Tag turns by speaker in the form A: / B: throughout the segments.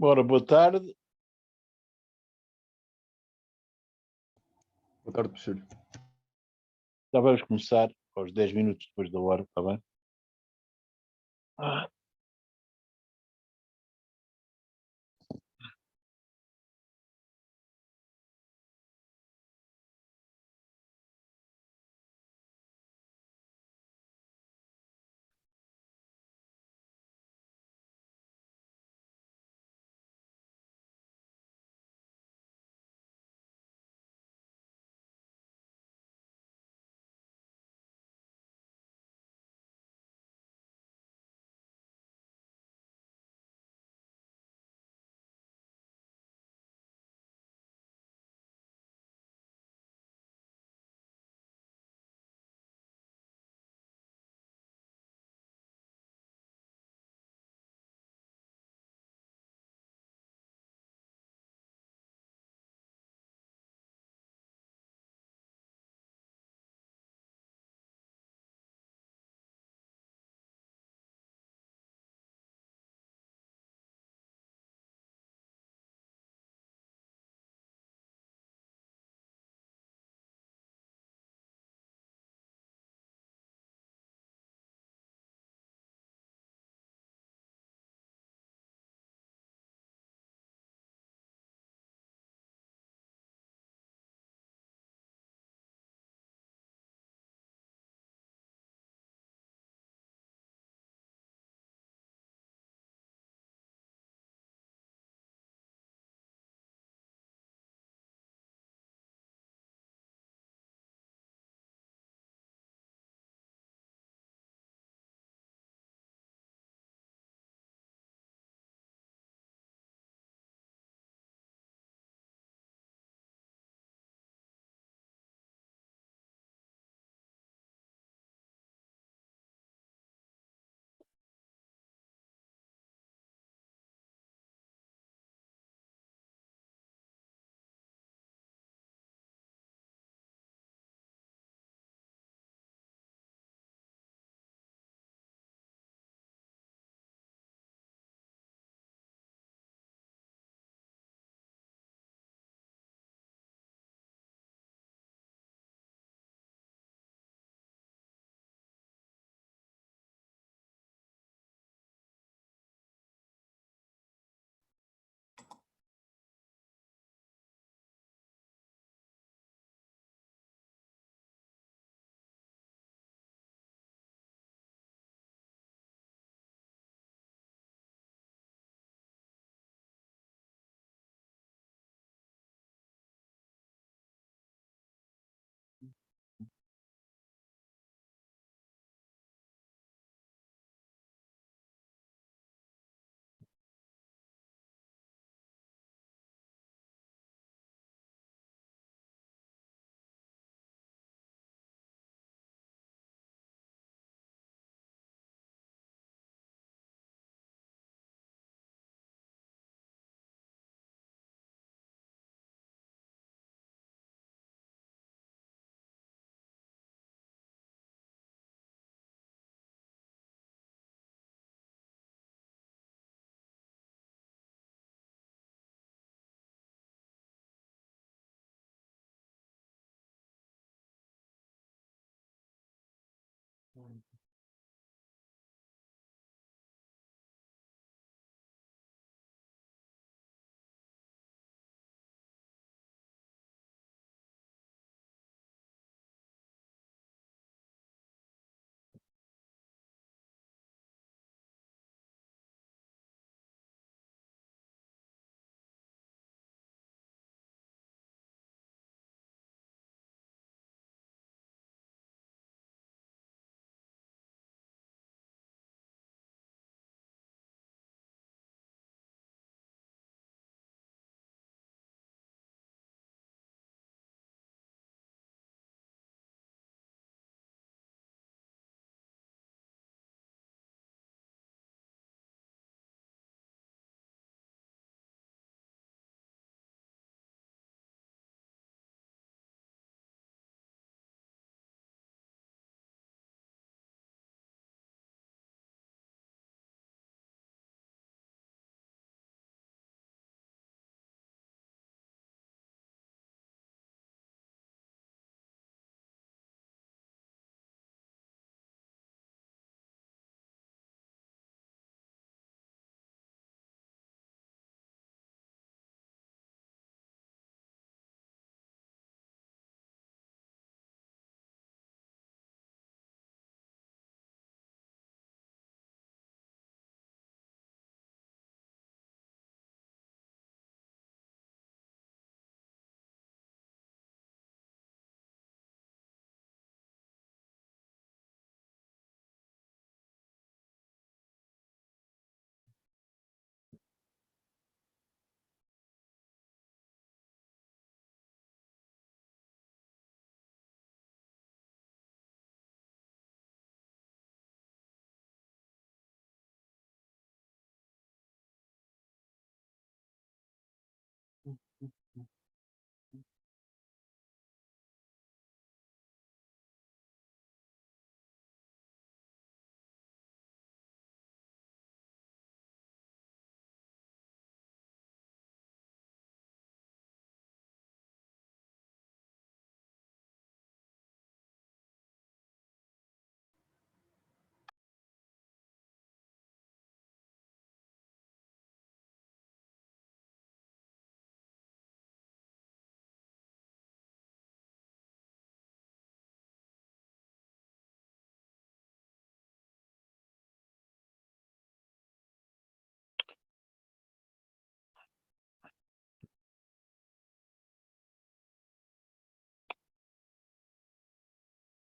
A: Ora, boa tarde.
B: Boa tarde, professor.
A: Já vamos começar aos 10 minutos depois da hora, está bem?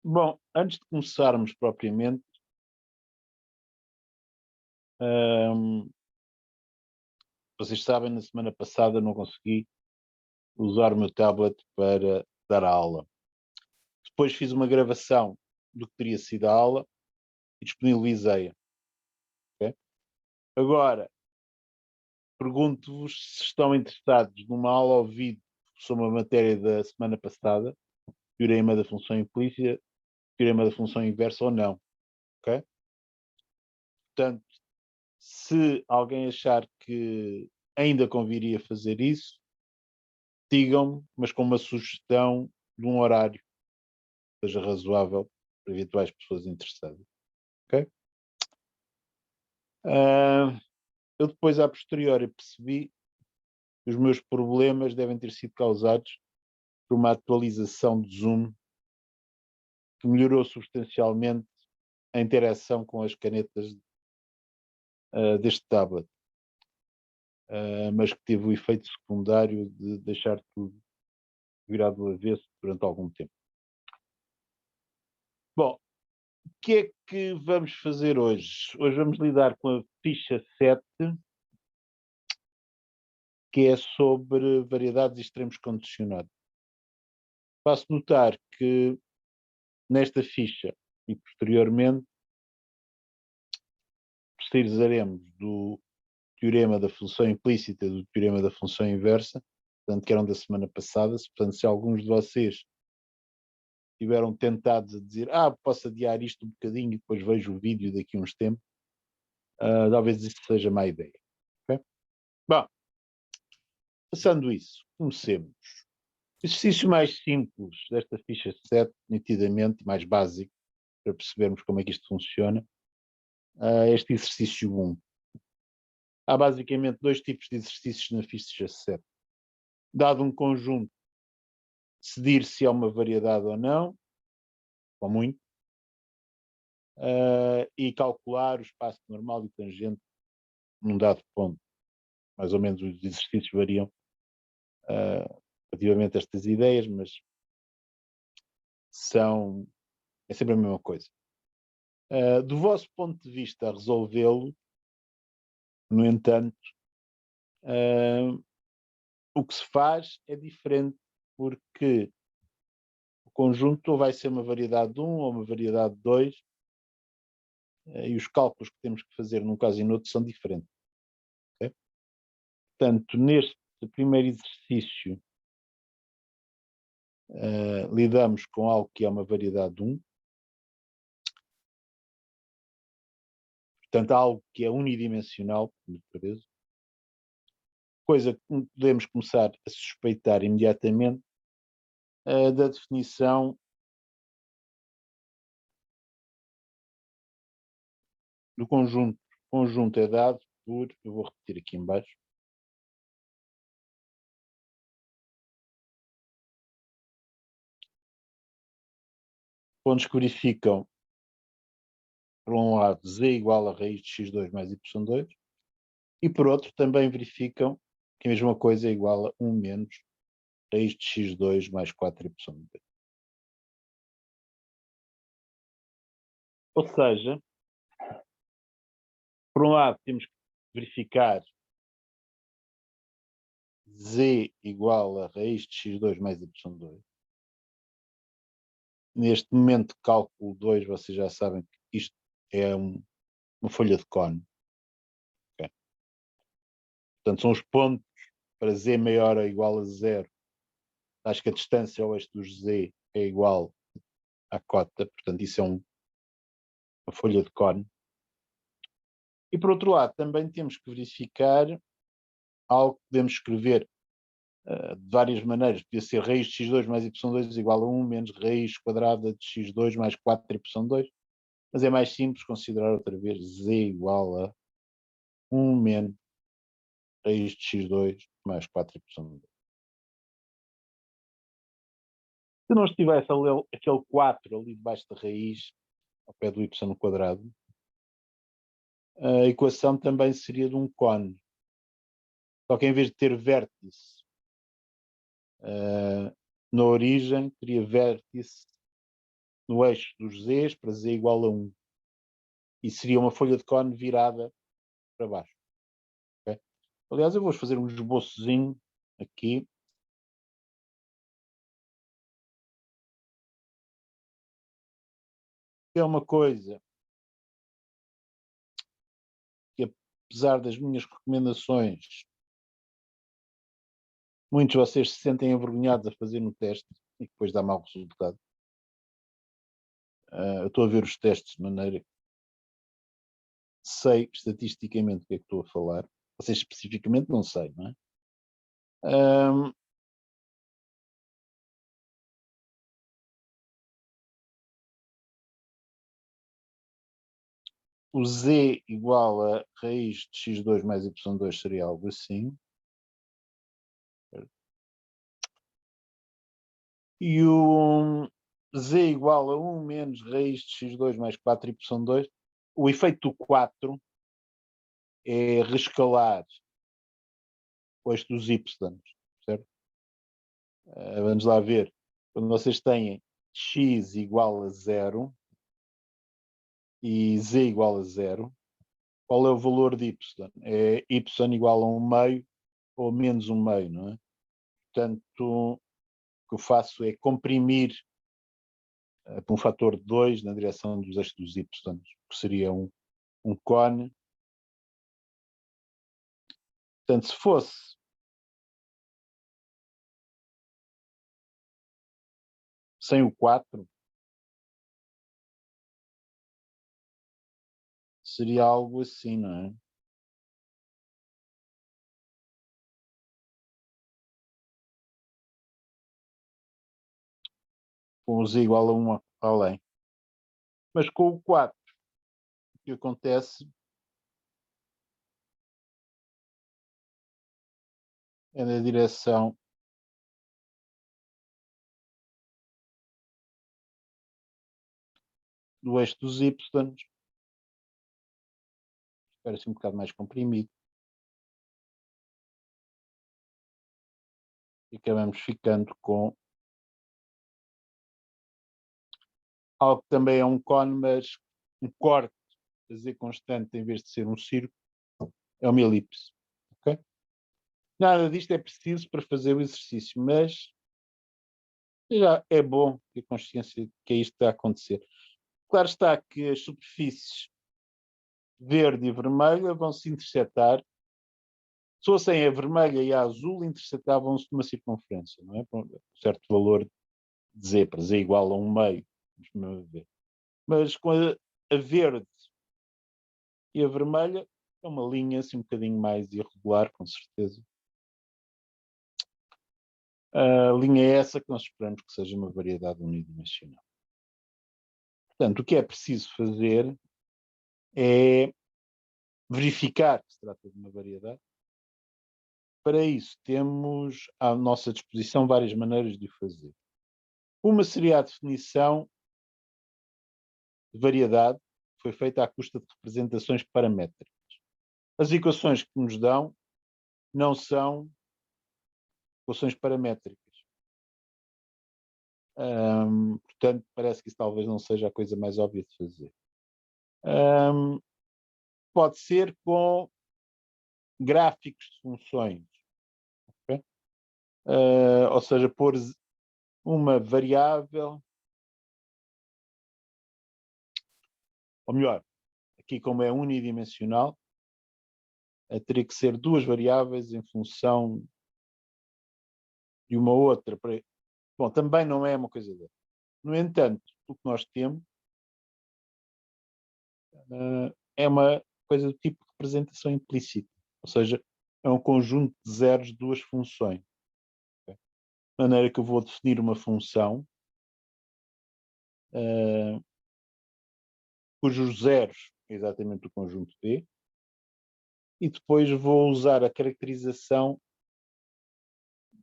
A: Bom, antes de começarmos propriamente, hum, vocês sabem, na semana passada não consegui usar o meu tablet para dar a aula. Depois fiz uma gravação do que teria sido a aula e disponibilizei-a. Ok? Agora, pergunto-vos se estão interessados numa aula ao vivo sobre uma matéria da semana passada, teorema da função implícita, teorema da função inversa ou não. Ok? Portanto, se alguém achar que ainda conviria fazer isso, digam-me, mas com uma sugestão de um horário que seja razoável para eventuais pessoas interessadas. Ok? Eu depois, a posteriori, percebi que os meus problemas devem ter sido causados por uma atualização de Zoom que melhorou substancialmente a interação com as canetas deste tablet, mas que teve o efeito secundário de deixar tudo virado do avesso durante algum tempo. Bom, o que é que vamos fazer hoje? Hoje vamos lidar com a ficha 7, que é sobre variedades e extremos condicionados. Faço notar que nesta ficha e posteriormente precisaremos do teorema da função implícita e do teorema da função inversa, portanto, que eram da semana passada. Portanto, se alguns de vocês tiveram tentados a dizer posso adiar isto um bocadinho e depois vejo o vídeo daqui a uns tempos, talvez isso seja má ideia. Okay? Bom, passando isso, comecemos. O exercício mais simples desta ficha 7, nitidamente, mais básico, para percebermos como é que isto funciona, é este exercício 1. Há basicamente dois tipos de exercícios na ficha 7. Dado um conjunto, decidir se é uma variedade ou não, ou muito, e calcular o espaço normal e tangente num dado ponto. Mais ou menos os exercícios variam relativamente a estas ideias, mas é sempre a mesma coisa. Do vosso ponto de vista, a resolvê-lo, no entanto, o que se faz é diferente, porque o conjunto ou vai ser uma variedade de 1 ou uma variedade de 2, e os cálculos que temos que fazer num caso e no outro são diferentes. Okay? Portanto, neste primeiro exercício, lidamos com algo que é uma variedade de 1, portanto, algo que é unidimensional, por vezes, coisa que podemos começar a suspeitar imediatamente da definição do conjunto. O conjunto é dado por, eu vou repetir aqui em baixo, pontos que verificam, por um lado, z igual a raiz de x2 mais y2, e por outro também verificam que a mesma coisa é igual a 1 menos raiz de x2 mais 4y2. Ou seja, por um lado temos que verificar z igual a raiz de x2 mais y2. Neste momento de cálculo 2, vocês já sabem que isto é uma folha de Kohn. Okay? Portanto, são os pontos para z maior ou igual a 0. Acho que a distância ao eixo dos z é igual à cota. Portanto, isso é uma folha de Kohn. E, por outro lado, também temos que verificar algo que podemos escrever de várias maneiras. Podia ser raiz de x2 mais y2 igual a 1 menos raiz quadrada de x2 mais 4y2. Mas é mais simples considerar outra vez z igual a 1 menos raiz de x2 mais 4y2. Se não estivesse aquele 4 ali debaixo da raiz, ao pé do y quadrado, a equação também seria de um cone. Só que em vez de ter vértice na origem, teria vértice no eixo dos z's para z igual a 1. E seria uma folha de cone virada para baixo. Okay? Aliás, eu vou fazer um esboçozinho aqui. É uma coisa que, apesar das minhas recomendações, muitos de vocês se sentem envergonhados a fazer no teste e depois dá mau resultado. Eu estou a ver os testes de maneira que sei estatisticamente o que é que estou a falar. Vocês especificamente não sei, não é? O z igual a raiz de x2 mais y2 seria algo assim. E o z igual a 1 menos raiz de x2 mais 4y2. O efeito do 4 é rescalar o eixo dos y, certo? Vamos lá ver. Quando vocês têm x igual a 0 e z igual a 0, qual é o valor de y? É y igual a 1 meio ou menos 1 meio, não é? Portanto, o que eu faço é comprimir por um fator de 2 na direção dos eixos dos y, que seria um cone. Portanto, se fosse sem o 4, seria algo assim, não é? Com o z igual a 1 além. Mas com o 4, o que acontece é na direção do eixo dos y, parece um bocado mais comprimido. E acabamos ficando com algo que também é um cone, mas um corte a z constante em vez de ser um círculo, é uma elipse. Okay? Nada disto é preciso para fazer o exercício, mas já é bom ter consciência de que é isto que está a acontecer. Claro está que as superfícies verde e vermelha vão se interceptar. Se fossem a vermelha e a azul, interceptavam-se numa circunferência, não é? Por um certo valor de z, para z igual a 1 meio. Mas com a verde e a vermelha é uma linha assim um bocadinho mais irregular, com certeza. A linha é essa que nós esperamos que seja uma variedade unidimensional. Portanto, o que é preciso fazer é verificar que se trata de uma variedade. Para isso, temos à nossa disposição várias maneiras de o fazer. Uma seria a definição de variedade, que foi feita à custa de representações paramétricas. As equações que nos dão não são equações paramétricas. Portanto, parece que isso talvez não seja a coisa mais óbvia de fazer. Pode ser com gráficos de funções. Okay? Ou seja, pôr uma variável, ou melhor, aqui como é unidimensional, teria que ser duas variáveis em função de uma outra. Bom, também não é uma coisa dessa. No entanto, o que nós temos é uma coisa do tipo de representação implícita, ou seja, é um conjunto de zeros de duas funções. Okay? De maneira que eu vou definir uma função cujos zeros é exatamente o conjunto D, e depois vou usar a caracterização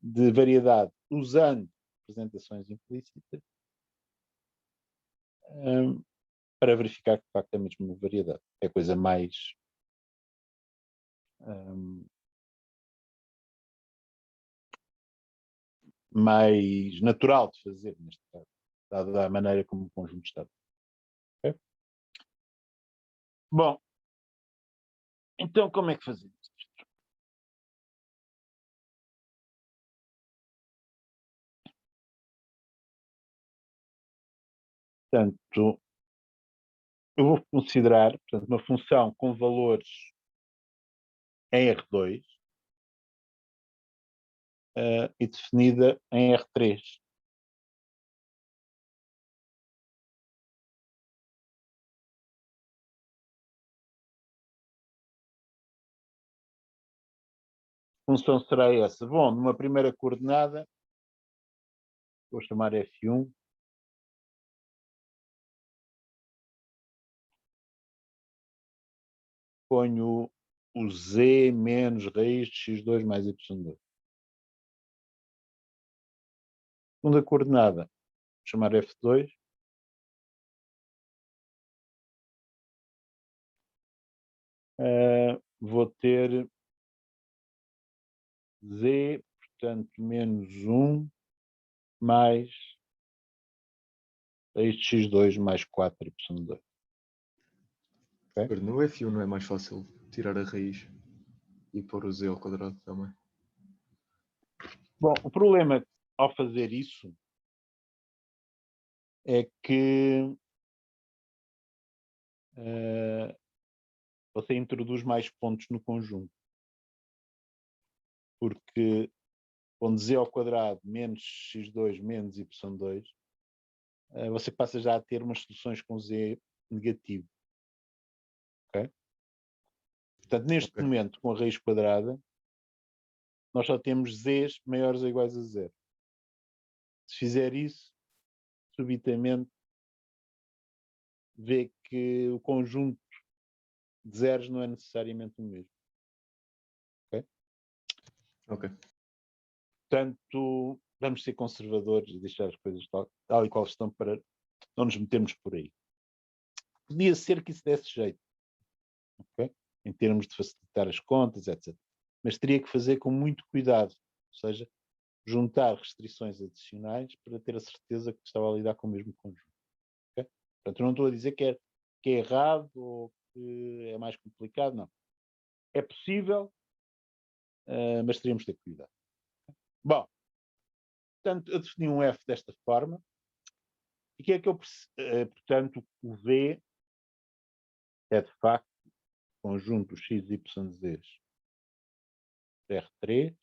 A: de variedade usando representações implícitas para verificar que de facto é mesmo uma variedade. É a coisa mais natural de fazer neste caso. dada a maneira como o conjunto está. Okay? Bom, então como é que fazemos isto? Portanto, eu vou considerar, portanto, uma função com valores em R2 e definida em R3. A função será essa. Bom, numa primeira coordenada, vou chamar F1. Ponho o Z menos raiz de x2 mais y2. Segunda coordenada, vou chamar F2. Vou ter Z, portanto, menos 1 mais raiz de x2 mais 4y2.
B: Okay? No F1 não é mais fácil tirar a raiz e pôr o Z ao quadrado também?
A: Bom, o problema ao fazer isso é que você introduz mais pontos no conjunto. Porque com Z ao quadrado menos x2 menos y2, você passa já a ter umas soluções com Z negativo. Okay? Portanto, neste momento, com a raiz quadrada, nós só temos Z's maiores ou iguais a zero. Se fizer isso, subitamente vê que o conjunto de zeros não é necessariamente o mesmo.
B: Ok.
A: Portanto, vamos ser conservadores e deixar as coisas tal e qual estão para não nos metermos por aí. Podia ser que isso desse jeito, okay? Em termos de facilitar as contas, etc. Mas teria que fazer com muito cuidado, ou seja, juntar restrições adicionais para ter a certeza que estava a lidar com o mesmo conjunto. Okay? Portanto, eu não estou a dizer que é errado ou que é mais complicado, não. É possível, mas teríamos de ter cuidado. Bom, portanto, eu defini um F desta forma. E que é que eu preciso? Portanto, o V é de facto o conjunto x, y, z R3,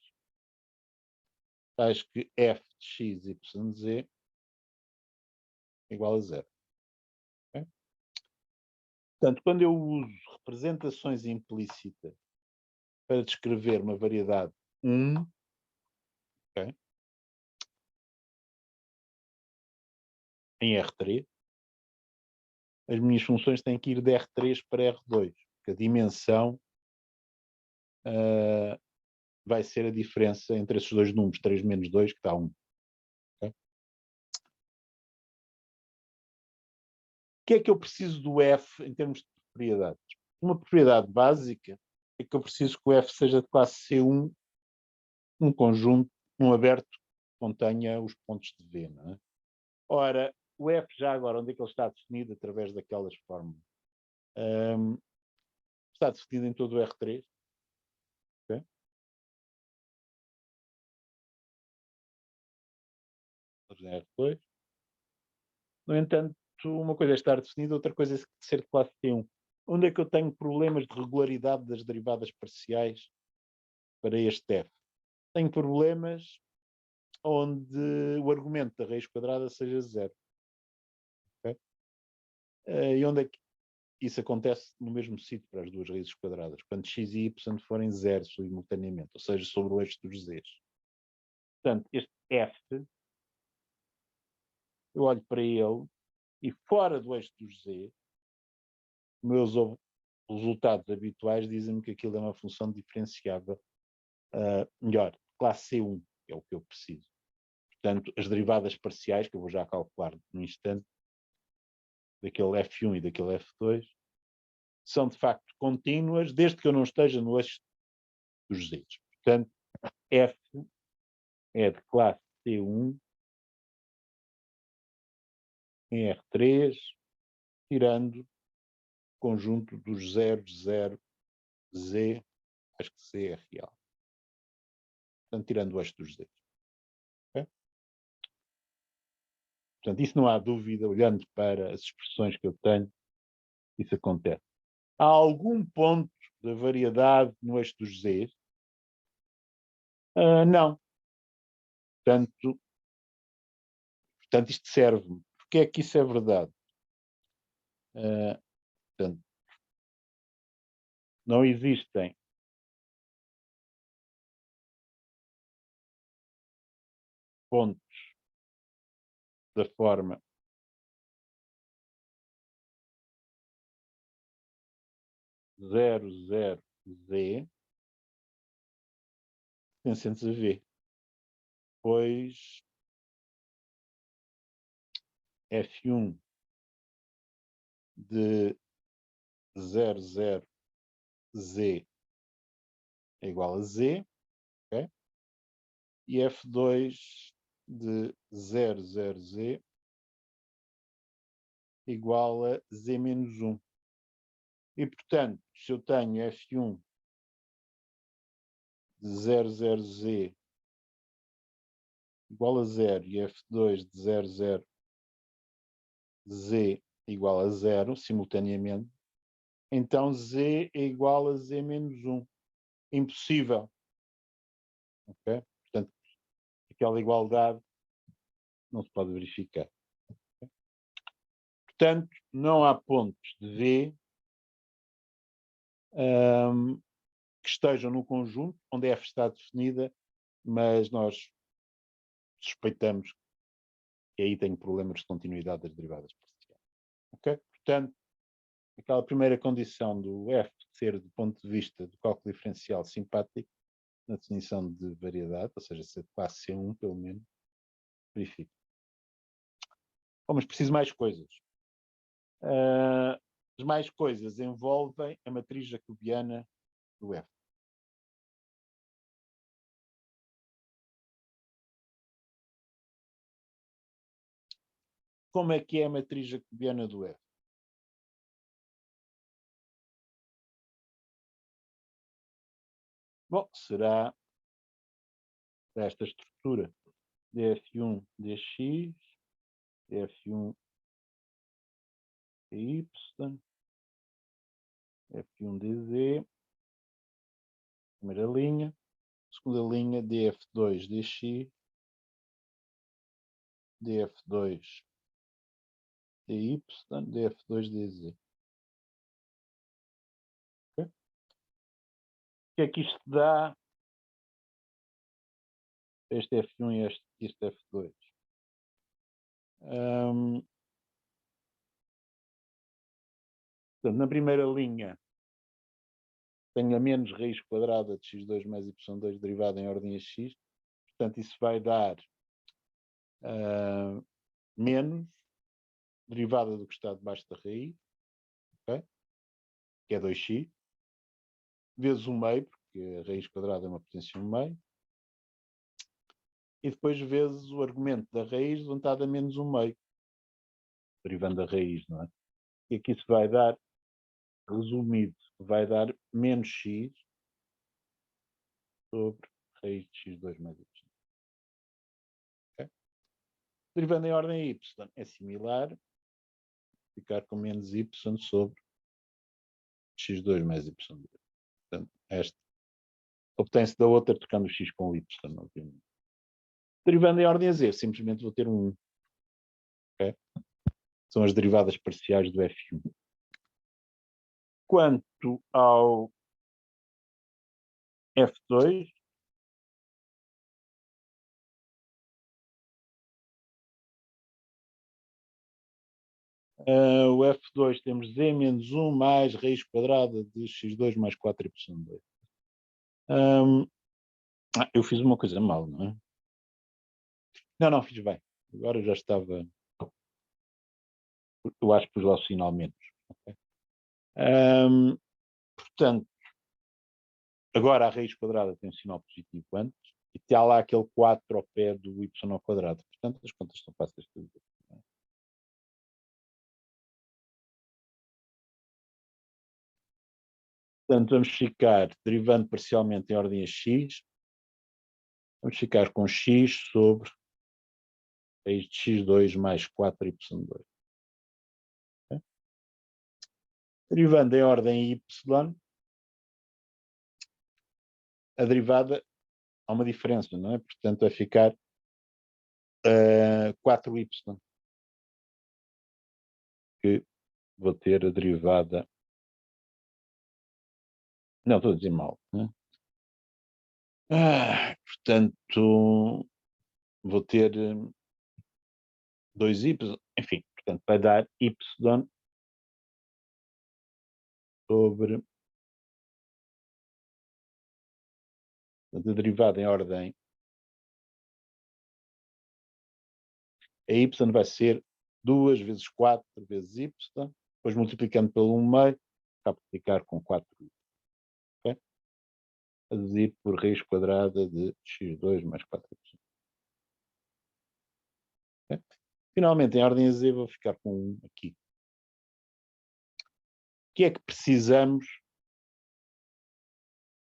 A: tais que f de x, y, z igual a zero. Okay? Portanto, quando eu uso representações implícitas para descrever uma variedade 1, okay, em R3, as minhas funções têm que ir de R3 para R2, porque a dimensão vai ser a diferença entre esses dois números, 3 menos 2, que dá 1. Okay? O que é que eu preciso do F em termos de propriedades? Uma propriedade básica é que eu preciso que o F seja de classe C1, um conjunto, um aberto que contenha os pontos de V. Não é? Ora, o F já agora, onde é que ele está definido? Através daquelas fórmulas. Está definido em todo o R3. Okay? R2. No entanto, uma coisa é estar definida, outra coisa é ser de classe C1. Onde é que eu tenho problemas de regularidade das derivadas parciais para este F? Tenho problemas onde o argumento da raiz quadrada seja zero. Okay? E onde é que isso acontece? No mesmo sítio para as duas raízes quadradas, quando x e y forem zero simultaneamente, ou seja, sobre o eixo dos z's. Portanto, este F, eu olho para ele e fora do eixo dos z, meus resultados habituais dizem-me que aquilo é uma função diferenciável melhor, classe C1, que é o que eu preciso. Portanto, as derivadas parciais, que eu vou já calcular no instante, daquele F1 e daquele F2, são de facto contínuas, desde que eu não esteja no eixo dos z's. Portanto, F é de classe C1 em R3, tirando o conjunto dos 0, 0, Z, acho que C é real. Portanto, tirando o eixo dos Z. Okay? Portanto, isso não há dúvida, olhando para as expressões que eu tenho, isso acontece. Há algum ponto da variedade no eixo dos Z? Não. Portanto, isto serve-me. Porque é que isso é verdade? Portanto, não existem pontos da forma zero, zero, Z pertencentes a V. Pois F1 de 0, 0, Z é igual a Z, okay? E F2 de 0, 0, Z igual a Z menos 1. E, portanto, se eu tenho F1 de 0, 0, Z igual a 0 e F2 de 0, 0, Z igual a 0, simultaneamente, então Z é igual a Z menos 1. Impossível. Okay? Portanto, aquela igualdade não se pode verificar. Okay? Portanto, não há pontos de V que estejam no conjunto onde F está definida, mas nós suspeitamos que aí tem problemas de continuidade das derivadas parciais. Okay? Portanto, aquela primeira condição do F ser, do ponto de vista do cálculo diferencial, simpático, na definição de variedade, ou seja, ser de classe C1, pelo menos, verifica. Oh, mas preciso mais coisas. As mais coisas envolvem a matriz jacobiana do F. Como é que é a matriz jacobiana do F? Bom, será esta estrutura df1 dx, df1 dy, f1 dz, primeira linha, segunda linha df2 dx, df2 dy, df2 dz. Okay? O que é que isto dá? Este F1 e este F2. Portanto, na primeira linha tenho a menos raiz quadrada de x2 mais y2 derivada em ordem a x. Portanto, isso vai dar menos derivada do que está debaixo da raiz, okay? Que é 2x, vezes 1 meio, porque a raiz quadrada é uma potência 1 meio, e depois vezes o argumento da raiz levantado a menos 1 meio, derivando a raiz, não é? E aqui se vai dar, resumido, vai dar menos x sobre raiz de x2 mais y. Okay? Derivando em ordem y é similar, ficar com menos y sobre x2 mais y. Portanto, esta obtém-se da outra trocando o x com o y, obviamente. Derivando em ordem a z, simplesmente vou ter um 1. Okay? São as derivadas parciais do F1. Quanto ao F2, o F2 temos z menos 1 mais raiz quadrada de x2 mais 4y2. Eu fiz uma coisa mal, não é? Não, fiz bem. Agora já estava... Eu acho que pus lá o sinal menos. Okay? Portanto, agora a raiz quadrada tem um sinal positivo antes e está lá aquele 4 ao pé do y ao quadrado. Portanto, as contas são fáceis de fazer. Portanto, vamos ficar, derivando parcialmente em ordem a x, vamos ficar com x sobre raiz de x2 mais 4y2. Okay? Derivando em ordem y, a derivada há uma diferença, não é? Portanto, vai ficar 4y, que vou ter a derivada. Não, estou a dizer mal. Né? Portanto, vou ter 2y, enfim, portanto, vai dar y sobre a derivada em ordem. A y vai ser 2 vezes 4 vezes y, depois multiplicando pelo 1/2, acaba por ficar com 4y. Okay? A dividir por raiz quadrada de x2 mais 4y. Okay? Finalmente, em ordem a z, vou ficar com 1 aqui. O que é que precisamos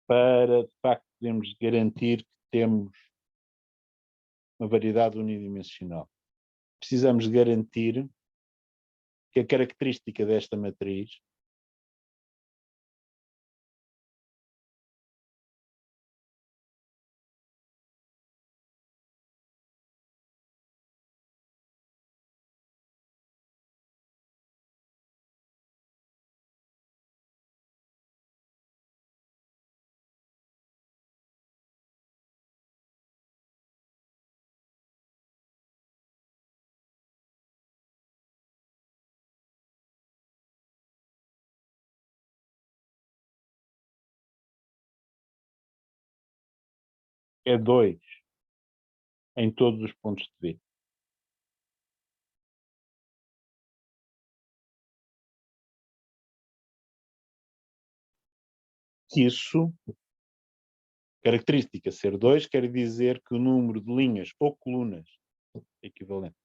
A: para, de facto, podermos garantir que temos uma variedade unidimensional? Precisamos garantir que a característica desta matriz é 2 em todos os pontos de V. Isso, característica ser 2, quer dizer que o número de linhas ou colunas equivalente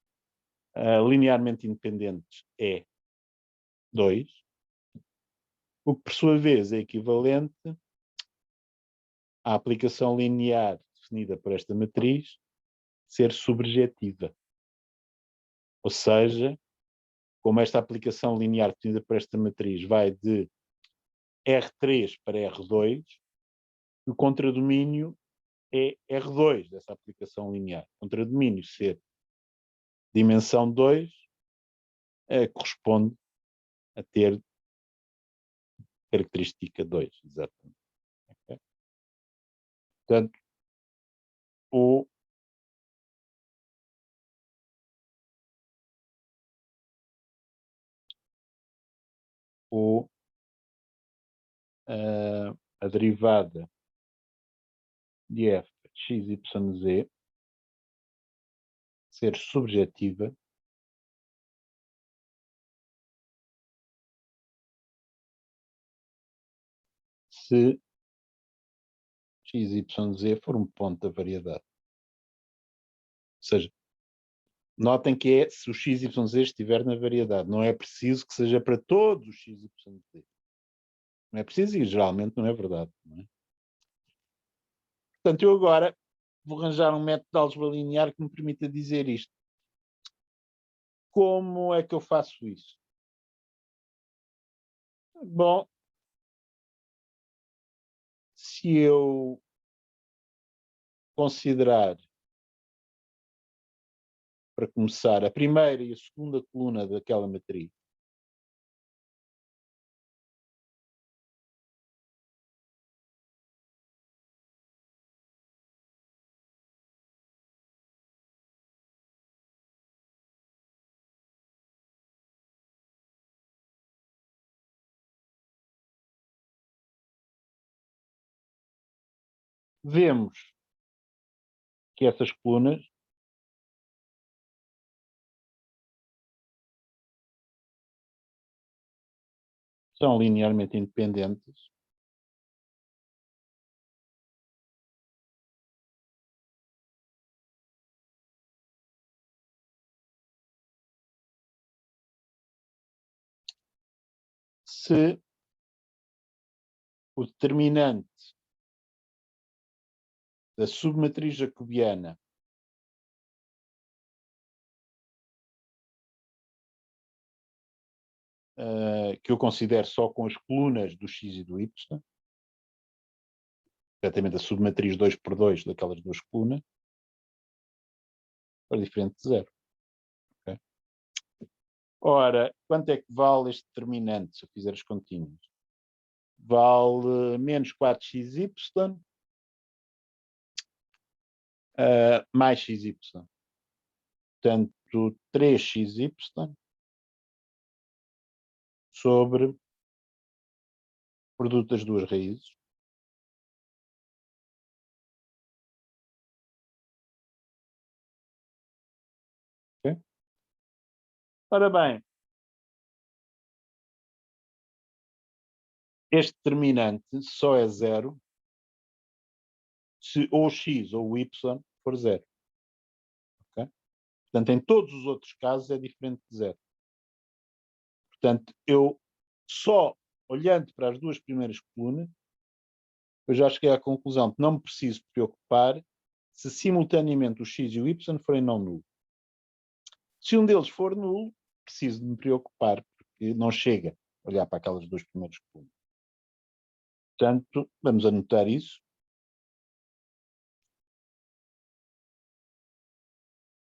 A: linearmente independentes é 2, o que por sua vez é equivalente à aplicação linear definida por esta matriz ser subjetiva. Ou seja, como esta aplicação linear definida por esta matriz vai de R3 para R2, o contradomínio é R2 dessa aplicação linear. O contradomínio ser dimensão 2 corresponde a ter característica 2, exatamente. Okay? Portanto, a derivada de f de x, y, z ser subjetiva se x, y, z for um ponto da variedade. Ou seja, notem que é se o x, y, z estiver na variedade. Não é preciso que seja para todos os x, y, z. Não é preciso e geralmente não é verdade. Não é? Portanto, eu agora vou arranjar um método de álgebra linear que me permita dizer isto. Como é que eu faço isso? Bom, se eu considerar, para começar, a primeira e a segunda coluna daquela matriz, vemos que essas colunas são linearmente independentes se o determinante da submatriz jacobiana que eu considero só com as colunas do x e do y, exatamente a submatriz 2x2 daquelas duas colunas, é diferente de zero. Okay? Ora, quanto é que vale este determinante, se eu fizer as continhas? Vale menos 4xy mais xy. Portanto, 3xy sobre produto das duas raízes. Okay? Ora bem, este determinante só é zero se ou x ou y for zero. Okay? Portanto, em todos os outros casos é diferente de zero. Portanto, eu só olhando para as duas primeiras colunas, eu já cheguei à conclusão que não me preciso preocupar se simultaneamente o x e o y forem não nulos. Se um deles for nulo, preciso de me preocupar, porque não chega a olhar para aquelas duas primeiras colunas. Portanto, vamos anotar isso.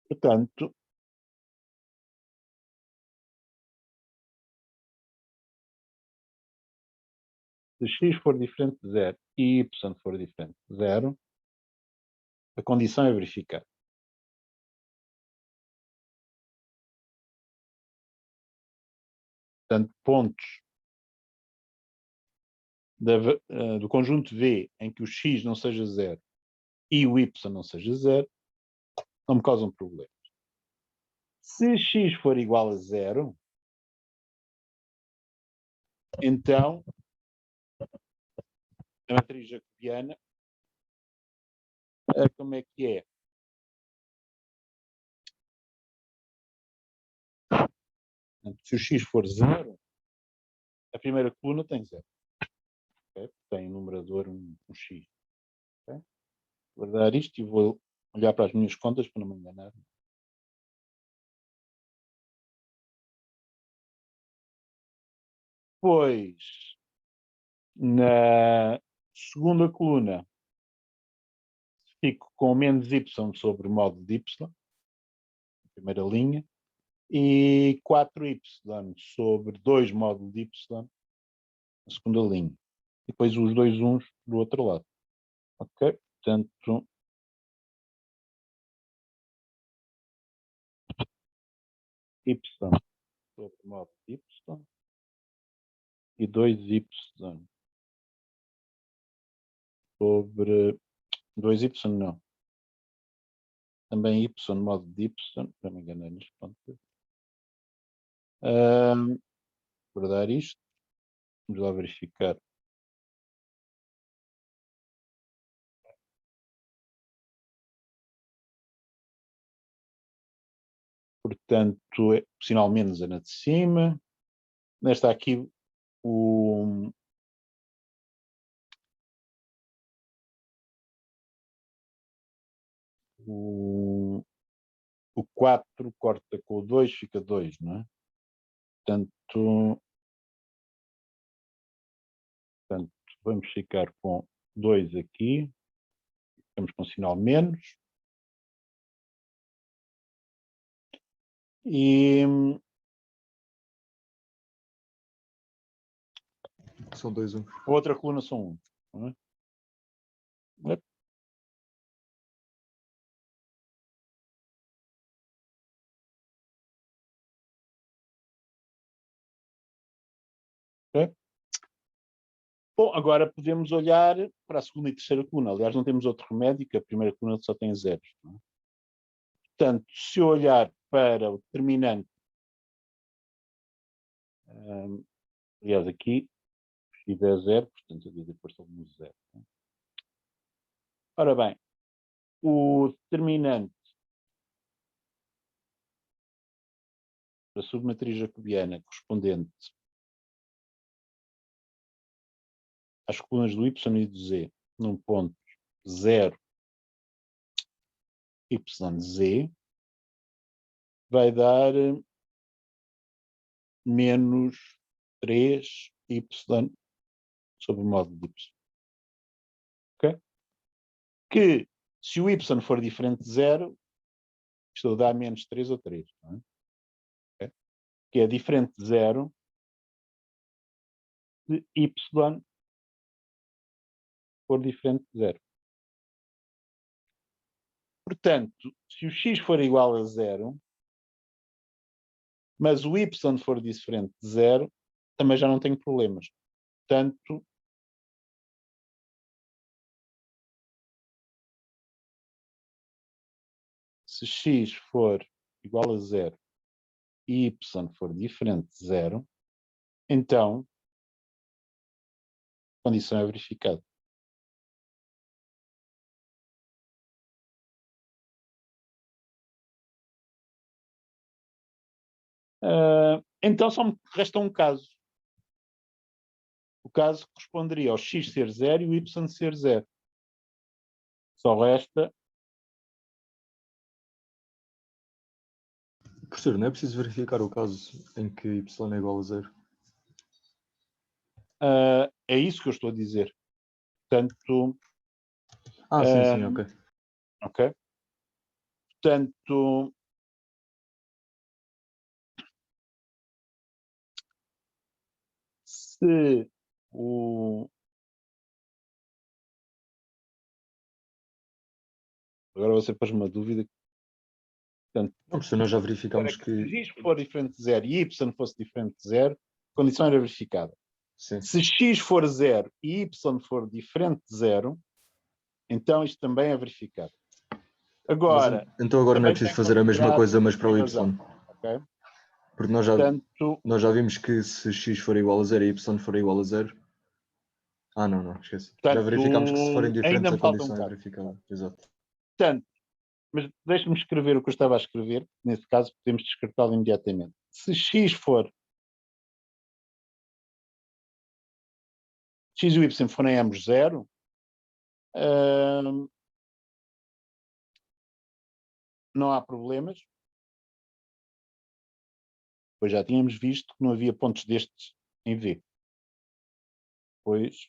A: Portanto, se x for diferente de zero e y for diferente de zero, a condição é verificada. Portanto, pontos do conjunto V em que o x não seja zero e o y não seja zero, não me causam problemas. Se x for igual a zero, então a matriz jacobiana, como é que é? Se o x for zero, a primeira coluna tem zero. Okay? Tem no numerador um x. Okay? Vou guardar isto e vou olhar para as minhas contas para não me enganar. Depois, na segunda coluna, fico com menos y sobre o módulo de y, na primeira linha, e 4y sobre 2 módulo de y, na segunda linha. E depois os dois uns do outro lado. Ok? Portanto, y sobre módulo de y e 2y sobre 2y não. Também y módulo de y, não me enganei nas contas. Guardar isto. Vamos lá verificar. Portanto, é sinal menos a na de cima. Nesta aqui, o o 4 corta com o 2, fica 2, não é? Portanto, vamos ficar com 2 aqui. Ficamos com sinal menos. E
B: São 2 uns.
A: a outra coluna são 1. Não é? Okay? Bom, agora podemos olhar para a segunda e terceira coluna. Aliás, não temos outro remédio, que a primeira coluna só tem zeros. Não é? Portanto, se eu olhar para o determinante, aliás, aqui, x é zero, portanto, eu devia depois sobre zero. Não é? Ora bem, o determinante da submatriz jacobiana correspondente às colunas do y e do z num ponto 0, y, z, vai dar menos 3, y sobre o módulo de y. Ok? Que, se o y for diferente de 0, isto dá menos 3 ou 3. Não é? Okay? Que é diferente de 0 se y for diferente de 0. Portanto, se o x for igual a 0, mas o y for diferente de 0, também já não tenho problemas. Portanto, se x for igual a 0 e y for diferente de 0, então a condição é verificada. Então só me resta um caso. O caso corresponderia ao x ser 0 e o y ser 0. Só resta...
B: Professor, não é preciso verificar o caso em que y é igual a 0?
A: É isso que eu estou a dizer. Portanto...
B: sim, ok.
A: Ok? Portanto... Se o... Agora você pôs uma dúvida. Portanto,
B: Não, professor, nós já verificamos que...
A: Se x for diferente de 0 e y fosse diferente de 0, a condição era verificada.
B: Sim.
A: Se x for 0 e y for diferente de 0, então isto também é verificado. Agora...
B: Então agora não é preciso fazer a mesma coisa, mas para o y.
A: Okay?
B: Porque nós já vimos que se x for igual a 0 e y for igual a 0... não, esquece. Já verificámos que se forem diferentes a condição é verificada. Exato.
A: Portanto, mas deixe-me escrever o que eu estava a escrever. Nesse caso, podemos descartá-lo imediatamente. Se x for... x e y forem ambos 0, não há problemas. Pois já tínhamos visto que não havia pontos destes em V. Pois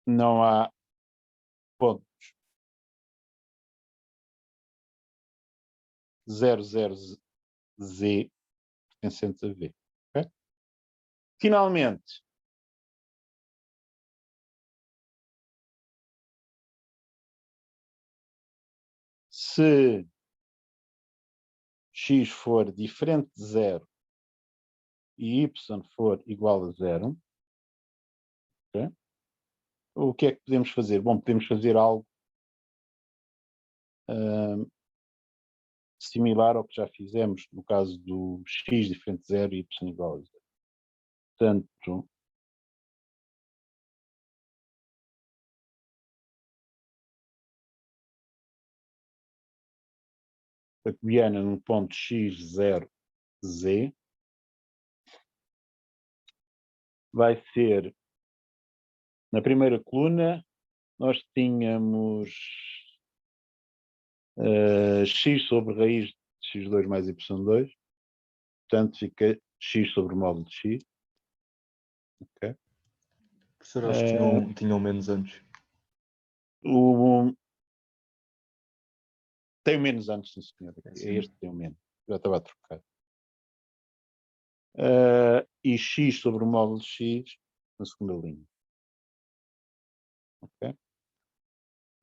A: não há pontos 00Z pertencentes a V. Okay? Finalmente, se x for diferente de 0 e y for igual a 0, okay? O que é que podemos fazer? Bom, podemos fazer algo similar ao que já fizemos no caso do x diferente de 0 e y igual a 0. Portanto, a cobiana num ponto x0, z vai ser, na primeira coluna, nós tínhamos x sobre raiz de x2 mais y2, portanto fica x sobre o módulo de x. Okay?
B: Professor, acho que tinham menos antes.
A: Tem menos antes, sim senhor.
B: Sim.
A: É este que tem o menos. Já estava a trocar. E x sobre o módulo de x na segunda linha. Okay?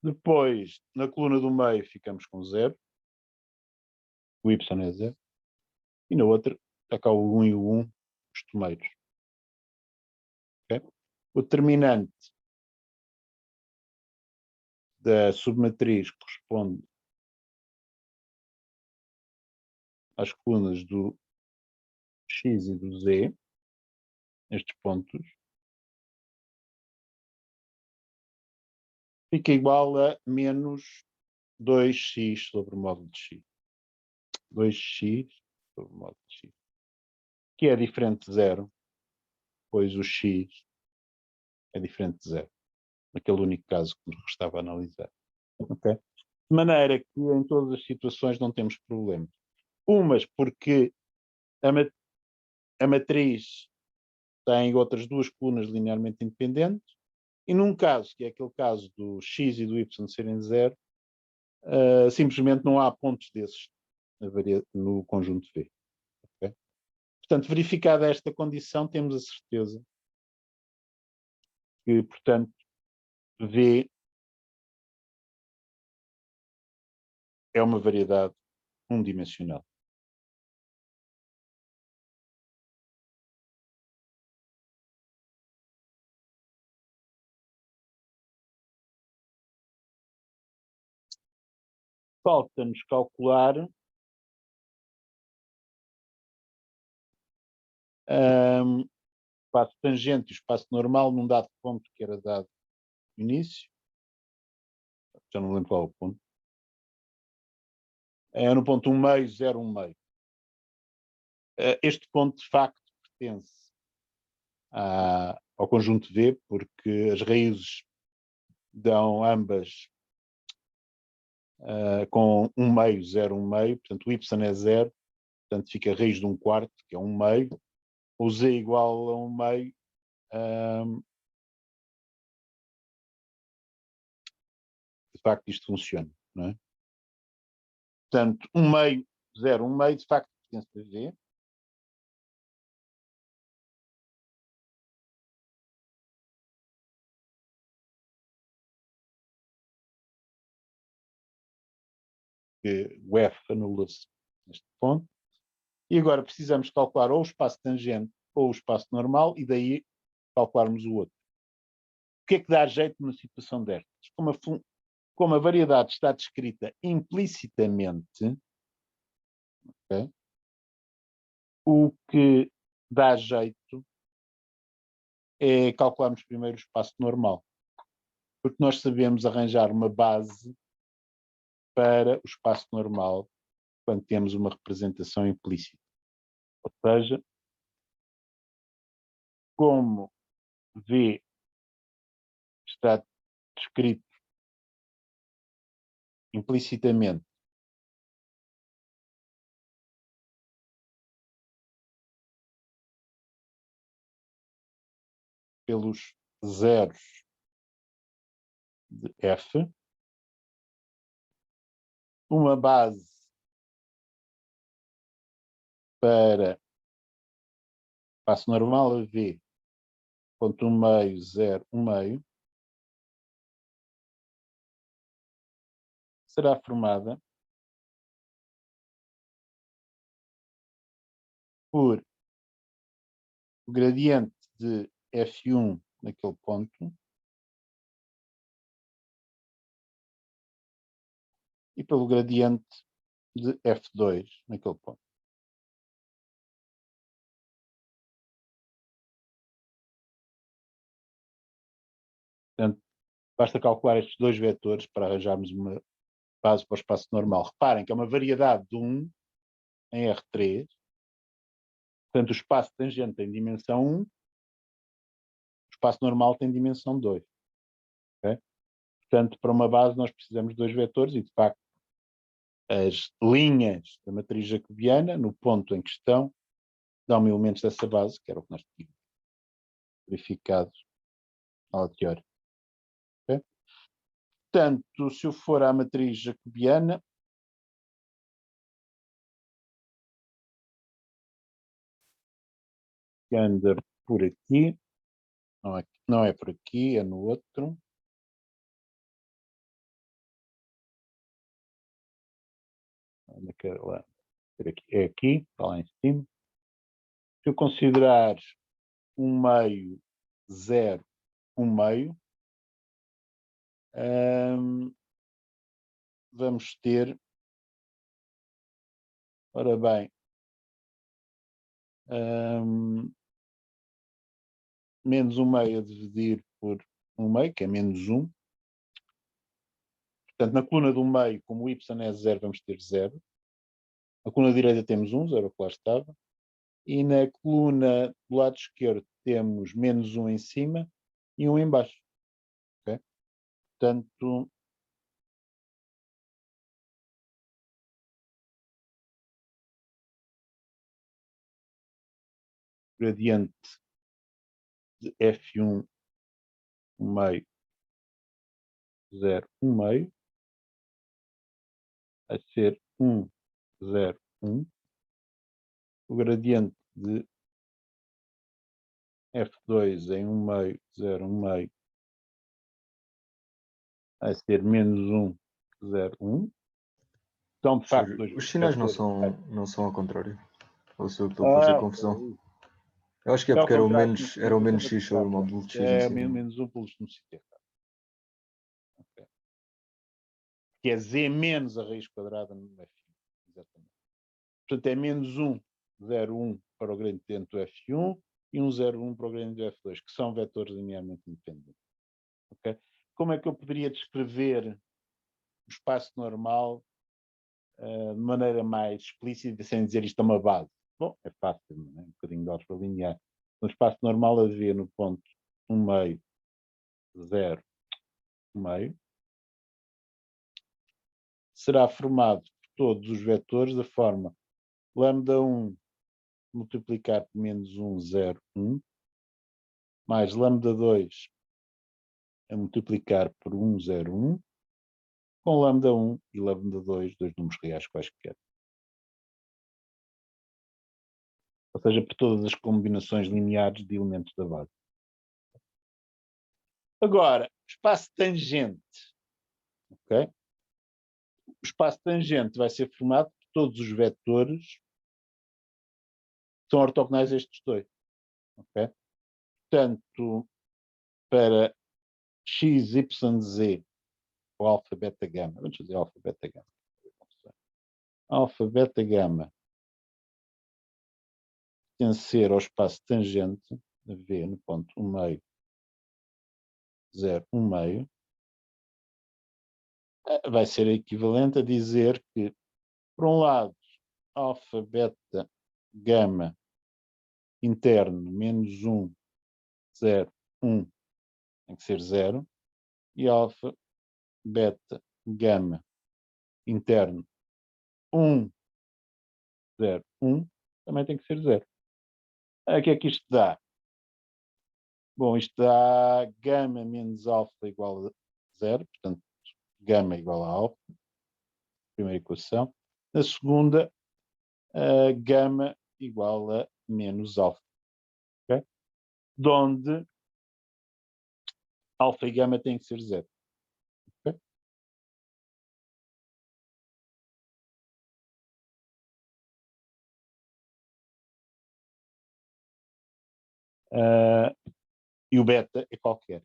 A: Depois, na coluna do meio, ficamos com 0. O y é 0. E na outra, está cá o 1 e o 1, os tomeiros. Okay? O determinante da submatriz corresponde às colunas do x e do z, estes pontos, fica igual a menos 2x sobre o módulo de x. 2x sobre o módulo de x. Que é diferente de 0, pois o x é diferente de 0. Naquele único caso que nos restava analisar. Okay? De maneira que em todas as situações não temos problemas. Umas porque a matriz tem outras duas colunas linearmente independentes, e num caso, que é aquele caso do x e do y serem 0, simplesmente não há pontos desses no conjunto V. Okay? Portanto, verificada esta condição, temos a certeza que, portanto, V é uma variedade unidimensional. Falta-nos calcular o espaço tangente e o espaço normal num dado ponto que era dado no início. Já não lembro qual é o ponto. É no ponto 1 meio, 0, 1 meio. Este ponto, de facto, pertence ao conjunto V, porque as raízes dão ambas com 1 meio, 0, 1 meio. Portanto, o y é 0, portanto fica a raiz de 1/4, que é 1 meio. O z igual a 1 meio. De facto, isto funciona, não é? Portanto, 1 meio, 0, 1 meio, de facto, pertence a V. Que o F anula-se neste ponto. E agora precisamos calcular ou o espaço tangente ou o espaço normal, e daí calcularmos o outro. O que é que dá jeito numa situação destas? Como a variedade está descrita implicitamente, okay, o que dá jeito é calcularmos primeiro o espaço normal, porque nós sabemos arranjar uma base para o espaço normal quando temos uma representação implícita. Ou seja, como V está descrito implicitamente pelos zeros de F, uma base para espaço normal a V, ponto 1 meio, 0, 1 meio, será formada por o gradiente de F1 naquele ponto e pelo gradiente de F2 naquele ponto. Portanto, basta calcular estes dois vetores para arranjarmos uma base para o espaço normal. Reparem que é uma variedade de 1 em R3. Portanto, o espaço tangente tem dimensão 1, o espaço normal tem dimensão 2. Okay? Portanto, para uma base nós precisamos de dois vetores e, de facto, as linhas da matriz jacobiana, no ponto em questão, dão-me elementos dessa base, que era o que nós tínhamos verificado na aula teórica. Okay? Portanto, se eu for à matriz jacobiana, que anda por aqui, não é por aqui, é no outro. Naquela, é aqui, está lá em cima. Se eu considerar 1 meio, 0, 1 meio, vamos ter, ora bem, menos 1 meio a dividir por 1 meio, que é menos 1. Portanto, na coluna do meio, como o y é 0, vamos ter 0. Na coluna direita temos 1, 0 que lá estava. E na coluna do lado esquerdo temos menos 1 em cima e um em baixo. Okay? Portanto, gradiente de F1 1 meio 0 1 meio vai ser 1 0 1. O gradiente de F2 em 1 meio 0 1 meio vai ser menos 1 0 1. Então, de facto,
B: os sinais não são ao contrário. Ou se eu estou a fazer confusão. Eu acho que é porque era o menos x sobre o módulo de x.
A: É menos 1 pelo no sítio errado. Okay. Que é z menos a raiz quadrada no F1. Exatamente. Portanto, é menos 1, 0, 1 para o gradiente do F1 e 1, 0, 1 para o gradiente do F2, que são vetores linearmente independentes. Okay? Como é que eu poderia descrever o espaço normal de maneira mais explícita, sem dizer isto é uma base? Bom, é fácil, não é? Um bocadinho de álgebra linear. No espaço normal havia no ponto 1 meio, 0, 1 meio, será formado por todos os vetores da forma lambda 1 multiplicar por menos 1, 0, 1, mais lambda 2 a multiplicar por 1, 0, 1, com lambda 1 e lambda 2, dois números reais quaisquer. Ou seja, por todas as combinações lineares de elementos da base. Agora, espaço tangente. Okay? O espaço tangente vai ser formado por todos os vetores que são ortogonais a estes dois. Okay? Portanto, para x, y, z, ou alfa, beta, gama, vamos fazer alfa, beta, gama. Alfa, beta, gama pertencer ao espaço tangente, V no ponto 1 meio, 0, 1 meio, vai ser equivalente a dizer que, por um lado, alfa, beta, gama interno menos 1, 0, 1 tem que ser 0, e alfa, beta, gama interno 1, 0, 1 também tem que ser 0. O que é que isto dá? Bom, isto dá gama menos alfa igual a 0, portanto, gama igual a alfa, primeira equação. Na segunda, gama igual a menos alfa. Okay? De onde alfa e gama têm que ser 0. Okay? E o beta é qualquer.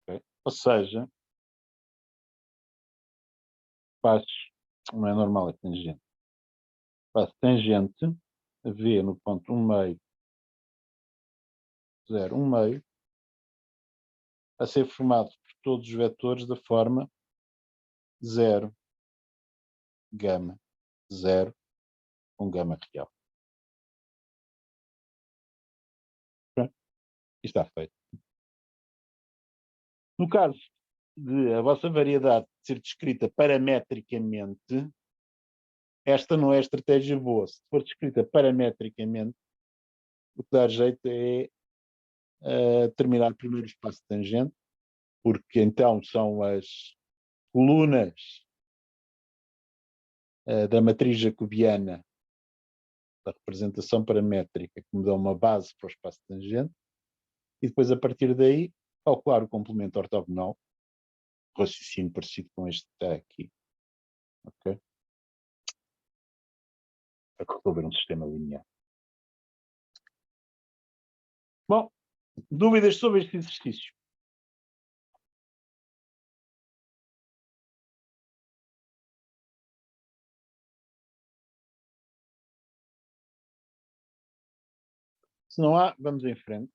A: Okay? Ou seja, espaço não é normal, é tangente. Espaço tangente, V no ponto 1 meio, 0, 1 meio, a ser formado por todos os vetores da forma 0, gama, 0, com gama real. Okay? E está feito. No caso de a vossa variedade ser descrita parametricamente, esta não é a estratégia boa. Se for descrita parametricamente, o que dá jeito é terminar primeiro o espaço tangente, porque então são as colunas da matriz jacobiana da representação paramétrica que me dão uma base para o espaço tangente, e depois a partir daí calcular o complemento ortogonal, raciocínio parecido com este que está aqui. Ok? Para resolver um sistema linear. Bom, dúvidas sobre este exercício? Se não há, vamos em frente.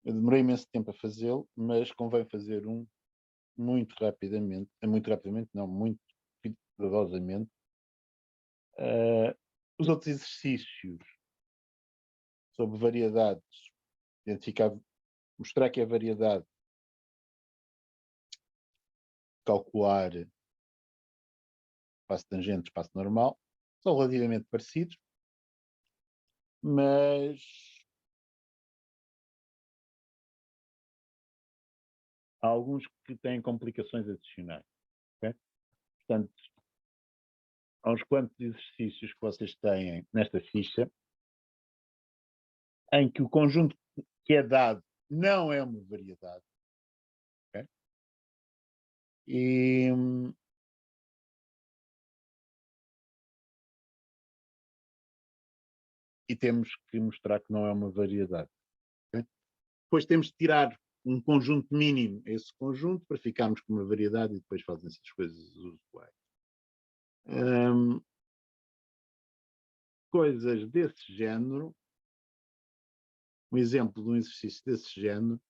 A: Eu demorei imenso tempo a fazê-lo, mas convém fazer um muito rapidamente, não, muito cuidadosamente. Os outros exercícios sobre variedades, identificar mostrar que a variedade, calcular espaço tangente, espaço normal, são relativamente parecidos, mas há alguns que têm complicações adicionais. Okay? Portanto, há uns quantos exercícios que vocês têm nesta ficha em que o conjunto que é dado não é uma variedade. Okay? E temos que mostrar que não é uma variedade. Okay? Depois temos de tirar um conjunto mínimo a esse conjunto para ficarmos com uma variedade e depois fazem-se as coisas usuais. Coisas desse género, um exemplo de um exercício desse género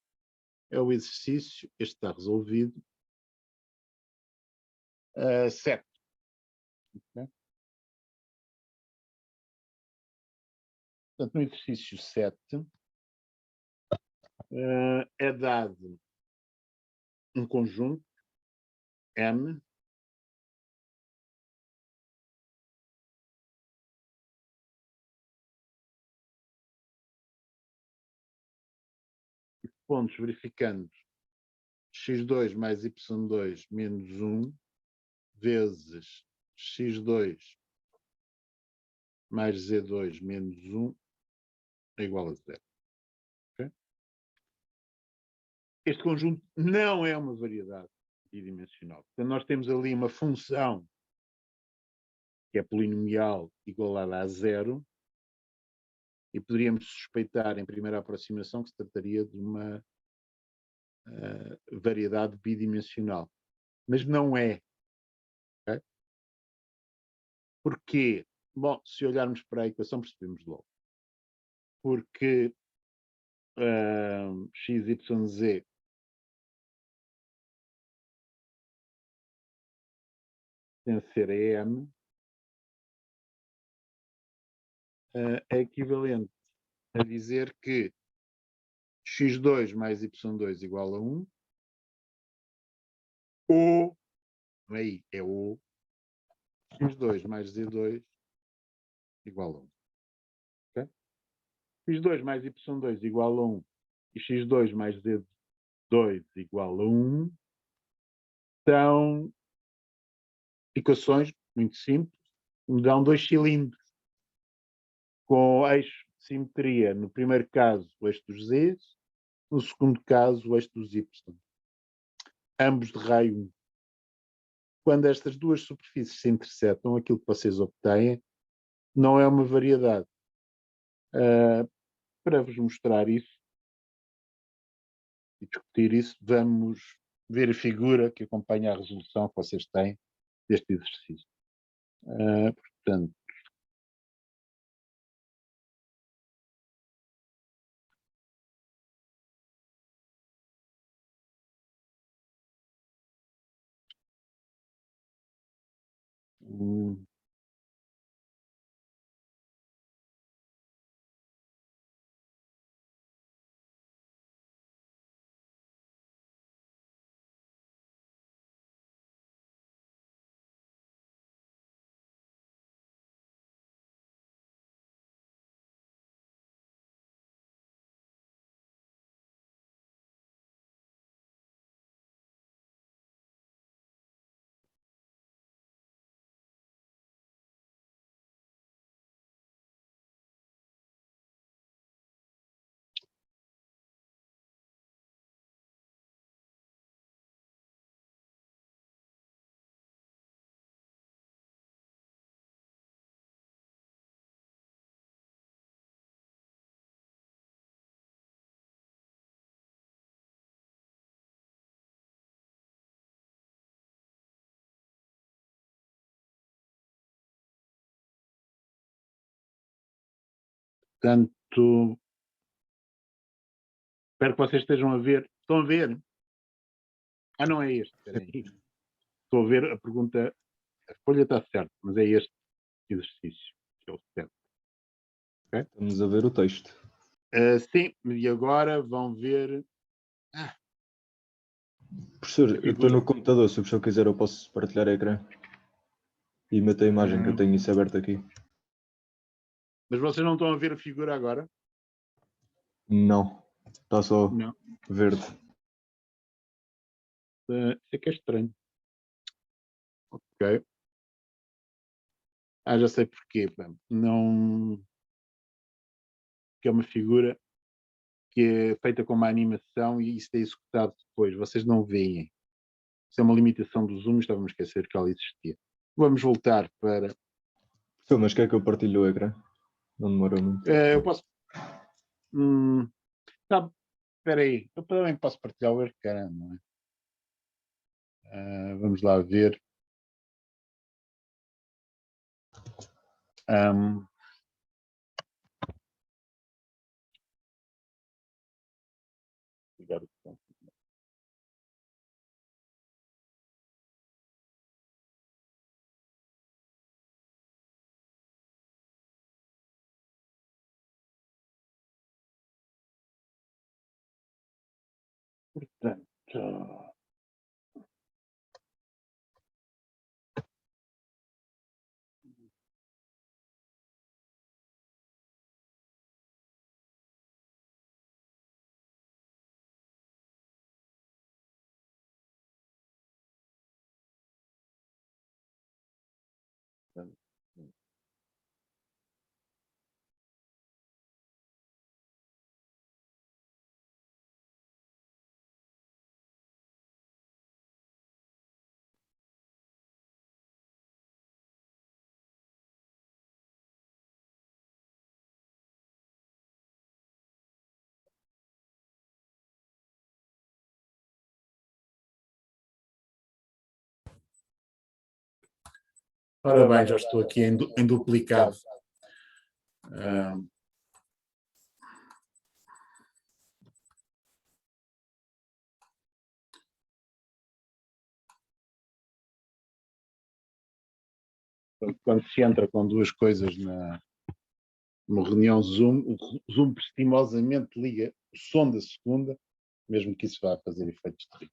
A: é o exercício, este está resolvido, 7. Okay? Portanto, no exercício 7 é dado um conjunto M pontos verificando x2 mais y2 menos 1 vezes x2 mais z2 menos 1 é igual a 0. Okay? Este conjunto não é uma variedade bidimensional. Portanto, nós temos ali uma função que é polinomial igualada a 0 e poderíamos suspeitar em primeira aproximação que se trataria de uma variedade bidimensional. Mas não é. Okay? Porquê? Bom, se olharmos para a equação percebemos logo. Porque x, y, z tem de ser EM é equivalente a dizer que x2 mais y2 igual a 1 ou, não é I, é o x2 mais z2 igual a 1. Okay? x2 mais y2 igual a 1 e x2 mais z2 igual a 1 são equações muito simples, me dão 2 cilindros com eixo de simetria, no primeiro caso o eixo dos z, no segundo caso o eixo dos y, ambos de raio 1. Quando estas duas superfícies se interceptam, aquilo que vocês obtêm não é uma variedade. Para vos mostrar isso e discutir isso, vamos ver a figura que acompanha a resolução que vocês têm deste exercício. Portanto, espero que vocês estejam a ver. Estão a ver? Não é este. Estou a ver a pergunta. A folha está certa, mas é este exercício que é o certo. Okay?
B: Estamos a ver o texto.
A: Sim, e agora vão ver
B: Professor, eu estou no computador, se o professor quiser eu posso partilhar o ecrã e meter a imagem que eu tenho isso aberto aqui.
A: Mas vocês não estão a ver a figura agora?
B: Não, está só verde.
A: É que é estranho. Ok. Já sei porquê. Não... Que é uma figura que é feita com uma animação e isso é executado depois. Vocês não veem. Isso é uma limitação do Zoom, estava a esquecer que ela existia. Vamos voltar para...
B: Mas quer que eu partilhe o ecrã? Não demora muito.
A: Eu posso... espera aí. Eu também posso partilhar o ecrã, não é? Vamos lá ver. Ligar o som. Portanto... Ora bem, já estou aqui em duplicado. Quando se entra com duas coisas numa reunião Zoom, o Zoom prestimosamente liga o som da segunda, mesmo que isso vá fazer efeitos terríveis.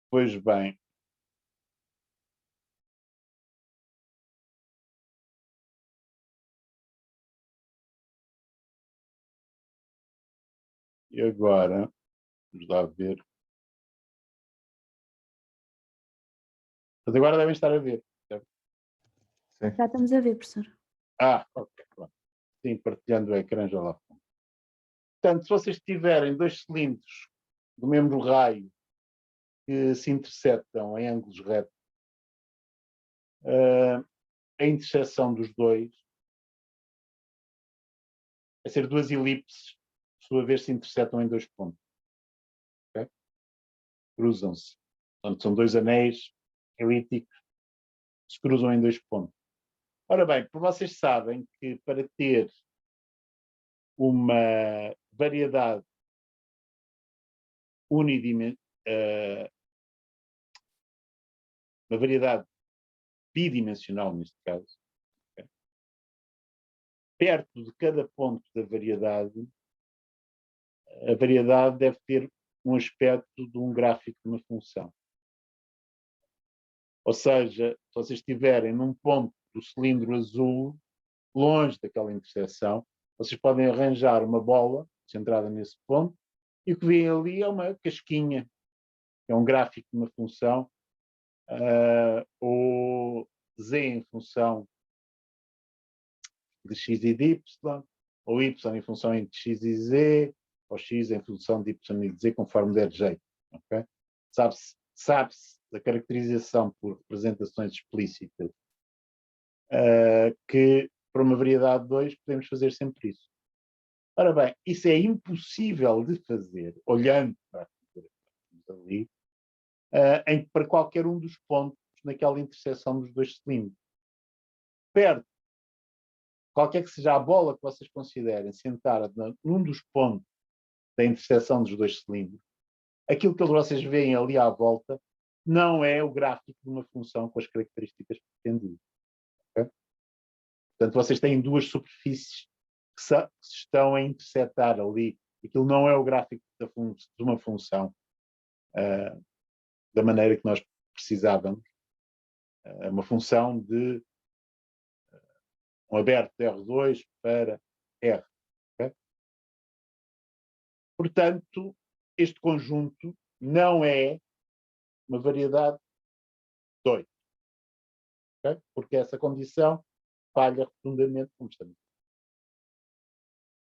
A: Pois bem. E agora, vamos lá ver. Mas agora devem estar a ver. Certo?
C: Já estamos a ver, professor.
A: Ok. Pronto. Sim, partilhando o ecrã já lá. Portanto, se vocês tiverem dois cilindros do mesmo raio que se interceptam em ângulos retos, a interseção dos dois vai ser duas elipses, por sua vez se interceptam em dois pontos. Okay? Cruzam-se. Portanto, são dois anéis elípticos que se cruzam em dois pontos. Ora bem, vocês sabem que para ter uma variedade uma variedade bidimensional, neste caso, okay? Perto de cada ponto da variedade, a variedade deve ter um aspecto de um gráfico de uma função. Ou seja, se vocês estiverem num ponto do cilindro azul, longe daquela interseção, vocês podem arranjar uma bola centrada nesse ponto e o que vem ali é uma casquinha, é um gráfico de uma função, ou z em função de x e de y, ou y em função de x e z, ou x em função de y e de z, conforme der jeito. Okay? Sabe-se da caracterização por representações explícitas que para uma variedade de 2 podemos fazer sempre isso. Ora bem, isso é impossível de fazer olhando para a figura que temos ali, para qualquer um dos pontos naquela interseção dos dois cilindros. Perto, qualquer que seja a bola que vocês considerem sentada num dos pontos da interseção dos dois cilindros, aquilo que vocês veem ali à volta não é o gráfico de uma função com as características pretendidas. Okay? Portanto, vocês têm duas superfícies que se estão a intersetar ali. Aquilo não é o gráfico de uma função da maneira que nós precisávamos. É uma função de um aberto de R2 para R. Okay? Portanto, este conjunto não é uma variedade de 8. Okay? Porque essa condição falha rotundamente, como estamos.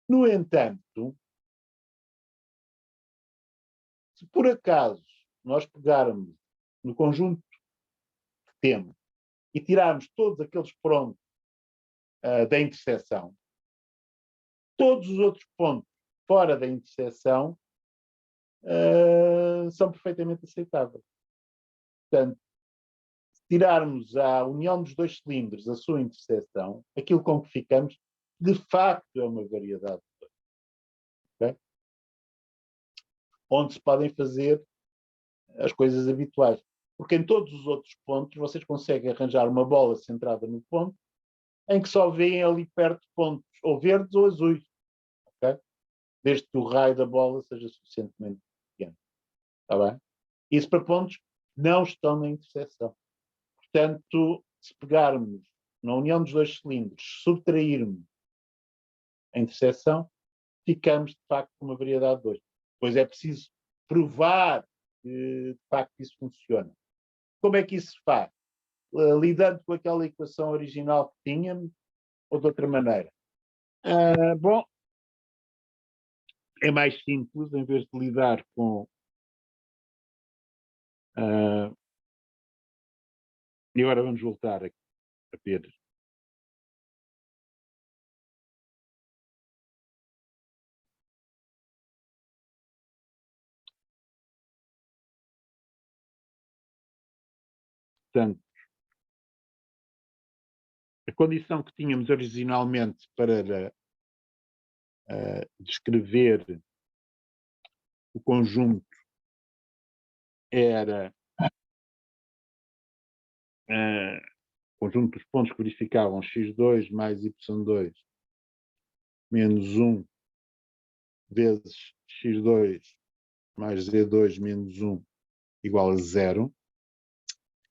A: No entanto, se por acaso nós pegarmos no conjunto que temos e tirarmos todos aqueles pontos da interseção, todos os outros pontos fora da interseção são perfeitamente aceitáveis. Portanto, se tirarmos a união dos dois cilindros, a sua interseção, aquilo com que ficamos, de facto, é uma variedade. Okay? Onde se podem fazer as coisas habituais. Porque em todos os outros pontos vocês conseguem arranjar uma bola centrada no ponto em que só veem ali perto pontos ou verdes ou azuis. Okay? Desde que o raio da bola seja suficientemente pequeno. Está bem? Isso para pontos que não estão na interseção. Portanto, se pegarmos na união dos dois cilindros, subtrairmos a interseção, ficamos, de facto, com uma variedade de 2. Depois é preciso provar que, de facto, isso funciona. Como é que isso se faz? Lidando com aquela equação original que tínhamos ou de outra maneira? Bom, é mais simples, em vez de lidar com e agora vamos voltar a ter portanto, a condição que tínhamos originalmente para descrever o conjunto era o conjunto dos pontos que verificavam x2 mais y2 menos 1 vezes x2 mais z2 menos 1 igual a 0.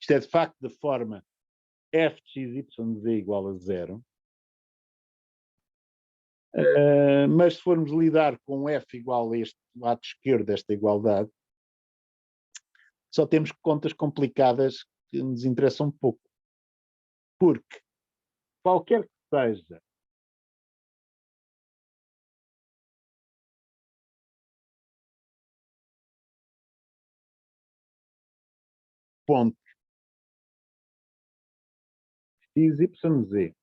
A: Isto é de facto da forma f de x, y de z igual a 0. Mas se formos lidar com f igual a este lado esquerdo desta igualdade, só temos contas complicadas que nos interessam um pouco. Porque qualquer que seja ponto x, y, z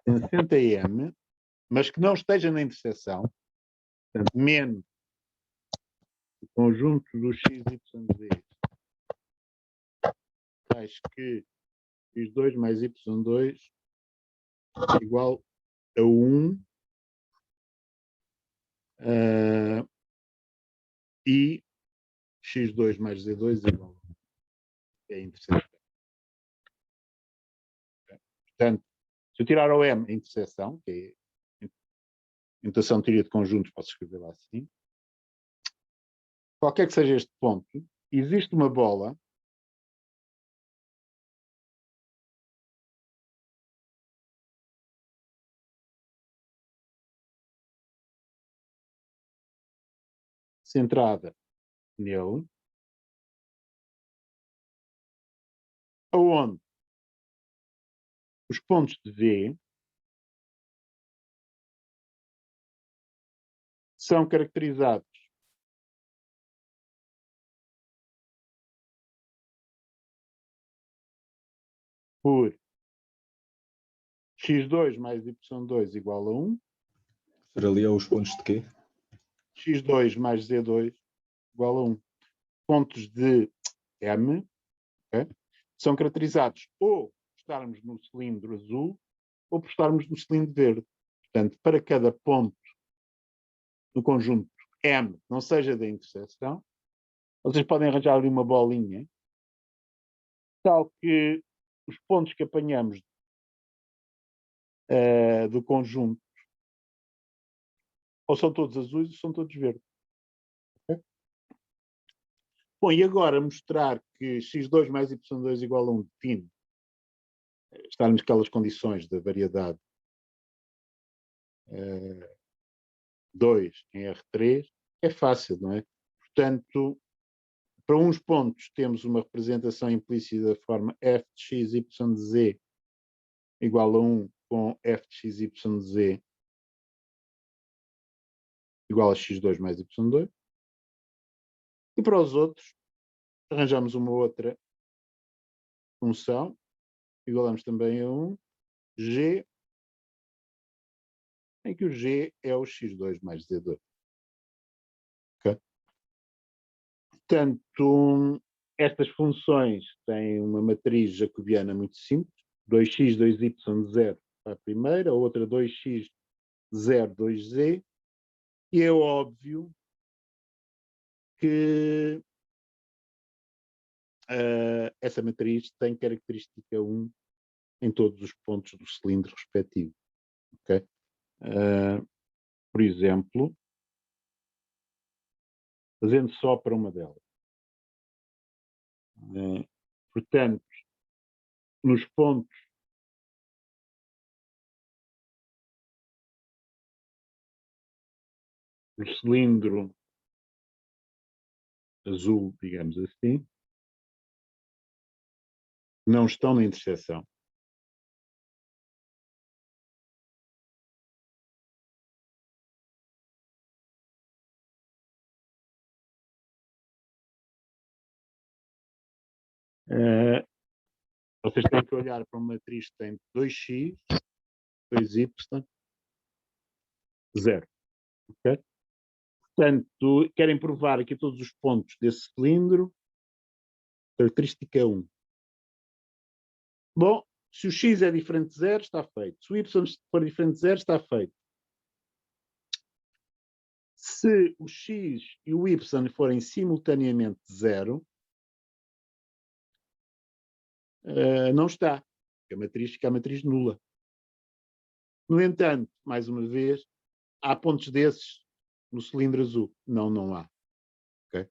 A: pertencente a M, mas que não esteja na interseção, portanto, menos o conjunto dos x, y, z tais que x2 mais y2 é igual a 1 e x2 mais z2 é igual a 1. É a interseção. Portanto, se eu tirar o M a interseção, que é notação de teoria de conjuntos, posso escrever lá assim, qualquer que seja este ponto, existe uma bola centrada nele, aonde os pontos de V são caracterizados por x2 mais y2 igual a 1.
B: Ser ali aos pontos de quê?
A: x2 mais z2 igual a 1. Pontos de M, okay, são caracterizados ou por estarmos no cilindro azul ou por estarmos no cilindro verde. Portanto, para cada ponto no conjunto M não seja da interseção, vocês podem arranjar ali uma bolinha, tal que os pontos que apanhamos do conjunto, ou são todos azuis ou são todos verdes. Okay? Bom, e agora mostrar que x2 mais y2 igual a 1 define estar naquelas condições da variedade 2 em R3 é fácil, não é? Portanto, para uns pontos temos uma representação implícita da forma f de x, y de z igual a 1 com f de x, y de z igual a x2 mais y2. E para os outros, arranjamos uma outra função, igualamos também a 1, g, em que o g é o x2 mais z2. Okay? Portanto, estas funções têm uma matriz jacobiana muito simples, 2x, 2y, 0 para a primeira, a outra 2x, 0, 2z, e é óbvio que essa matriz tem característica 1 em todos os pontos do cilindro respectivo. Okay? Por exemplo, fazendo só para uma delas. Portanto, nos pontos do cilindro azul, digamos assim, não estão na interseção. Vocês têm que olhar para uma matriz que tem 2x, 2y, 0. Okay? Portanto, querem provar aqui todos os pontos desse cilindro, característica 1. Bom, se o x é diferente de 0, está feito. Se o y for diferente de 0, está feito. Se o x e o y forem simultaneamente 0, não está. A matriz fica a matriz nula. No entanto, mais uma vez, há pontos desses no cilindro azul. Não, não há. Okay?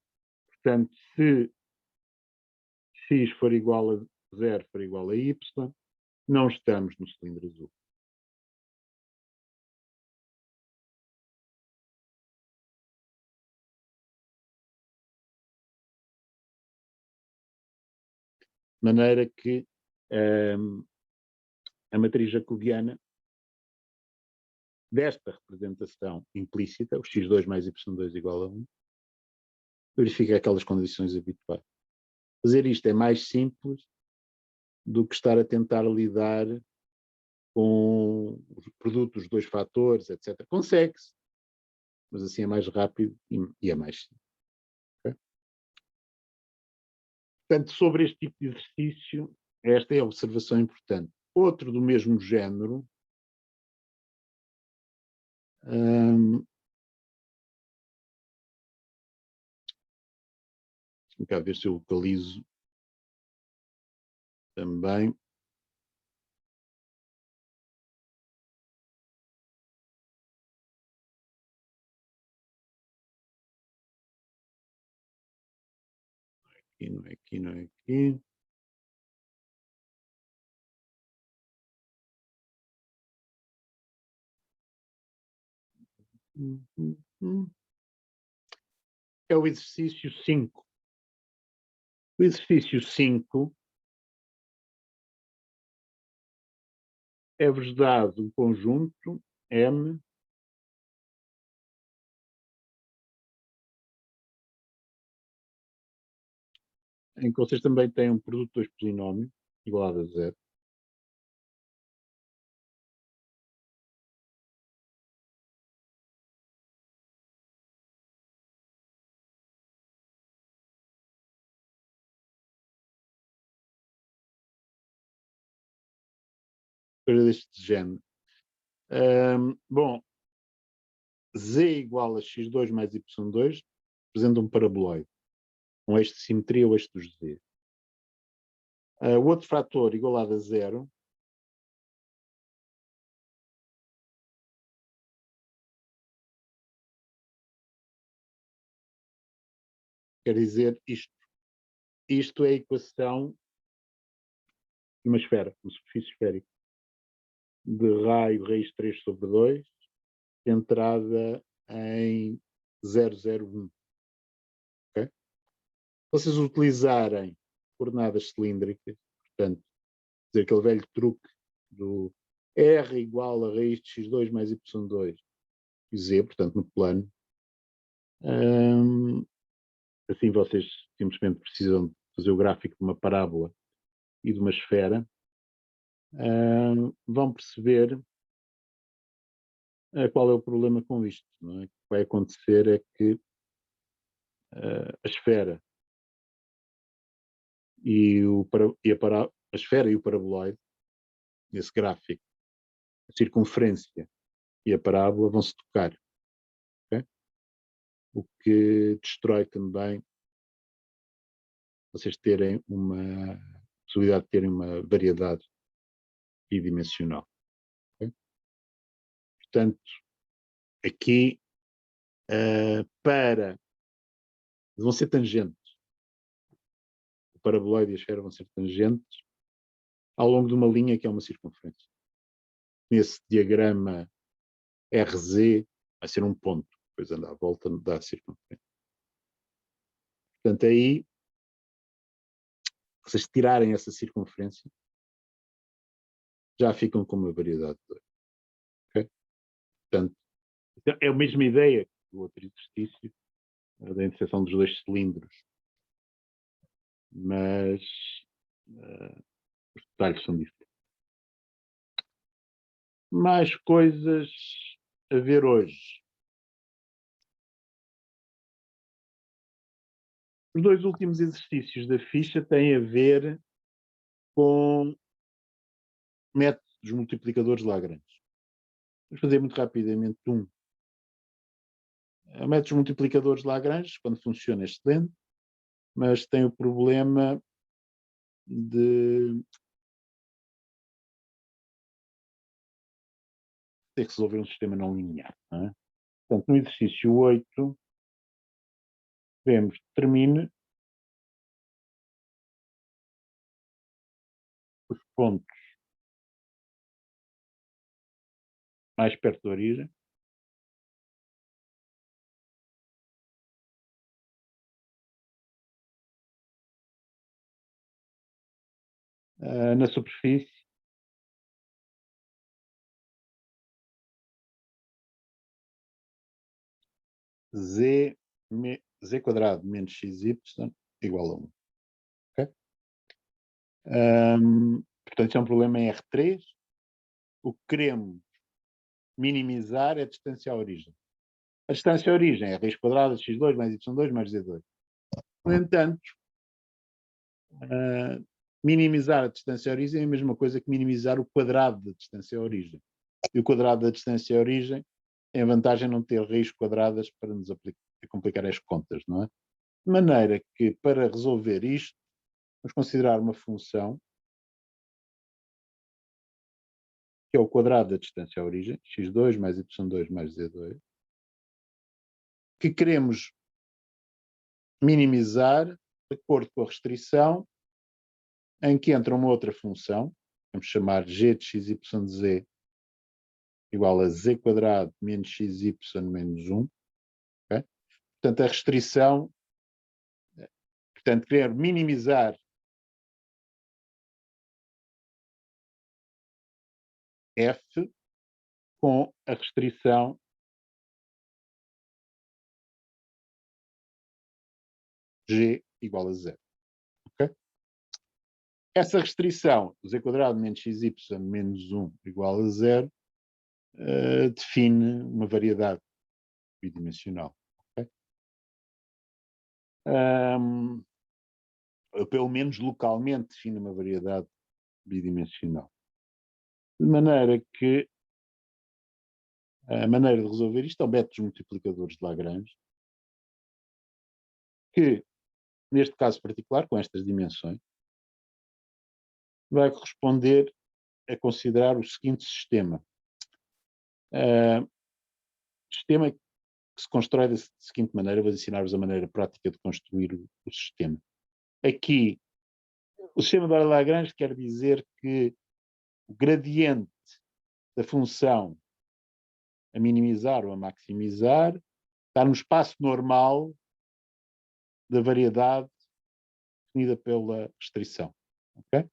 A: Portanto, se x for igual a 0 for igual a y, não estamos no cilindro azul. De maneira que a matriz jacobiana desta representação implícita, o x2 mais y2 igual a 1, verifica aquelas condições habituais. Fazer isto é mais simples do que estar a tentar lidar com o produto dos dois fatores, etc. Consegue-se, mas assim é mais rápido e é mais simples. Okay? Portanto, sobre este tipo de exercício, esta é a observação importante. Outro do mesmo género, deixa-me cá ver se eu localizo também. Aqui, não é aqui, não é aqui. É o exercício 5. O exercício 5 é-vos dado um conjunto M em que vocês também têm um produto de dois polinómios igualado a 0. Coisa deste género. Bom, Z igual a x2 mais y2 representa um paraboloide, um eixo de simetria ou eixo dos Z. O outro fator igualado a 0 Quer dizer isto. Isto é a equação de uma esfera, uma superfície esférica, de raio raiz 3 sobre 2, centrada em 001. Okay? Se vocês utilizarem coordenadas cilíndricas, portanto, dizer aquele velho truque do R igual a raiz de x2 mais y2 e z, portanto, no plano, assim vocês simplesmente precisam de fazer o gráfico de uma parábola e de uma esfera, vão perceber qual é o problema com isto. Não é? O que vai acontecer é que a esfera e a esfera e o paraboloide, nesse gráfico, a circunferência e a parábola vão se tocar. Okay? O que destrói também vocês terem uma possibilidade de terem uma variedade bidimensional. Okay? Portanto, aqui vão ser tangentes. O paraboloide e a esfera vão ser tangentes ao longo de uma linha que é uma circunferência. Nesse diagrama RZ vai ser um ponto, depois anda à volta da circunferência. Portanto, aí, vocês tirarem essa circunferência, já ficam com uma variedade de dois. Okay? Portanto, é a mesma ideia do outro exercício, da interseção dos dois cilindros, mas os detalhes são diferentes. Mais coisas a ver hoje. Os dois últimos exercícios da ficha têm a ver com métodos multiplicadores de Lagrange. Vamos fazer muito rapidamente um. Métodos multiplicadores de Lagrange, quando funciona, é excelente, mas tem o problema de ter que resolver um sistema não linear. Não é? Portanto, no exercício 8, vemos determine os pontos mais perto da origem na superfície z quadrado menos xy igual a 1. Okay? Portanto, isso é um problema em R3. O que queremos minimizar é a distância à origem. A distância à origem é raiz quadrada de x2 mais y2 mais z2. No entanto, minimizar a distância à origem é a mesma coisa que minimizar o quadrado da distância à origem. E o quadrado da distância à origem tem a vantagem de não ter raízes quadradas para nos complicar as contas, não é? De maneira que, para resolver isto, vamos considerar uma função que é o quadrado da distância à origem, x2 mais y2 mais z2, que queremos minimizar de acordo com a restrição em que entra uma outra função, vamos chamar g de x, y de z igual a z quadrado menos xy menos 1. Okay? Portanto, a restrição, portanto, querer minimizar f com a restrição g igual a 0. Okay? Essa restrição, z quadrado menos xy menos 1 igual a 0, define uma variedade bidimensional. Okay? Pelo menos localmente define uma variedade bidimensional. De maneira que a maneira de resolver isto é o método dos multiplicadores de Lagrange, que, neste caso particular, com estas dimensões, vai corresponder a considerar o seguinte sistema. Sistema que se constrói da seguinte maneira, vou ensinar-vos a maneira prática de construir o sistema. Aqui, o sistema de Euler-Lagrange quer dizer que o gradiente da função a minimizar ou a maximizar está no espaço normal da variedade definida pela restrição. Okay?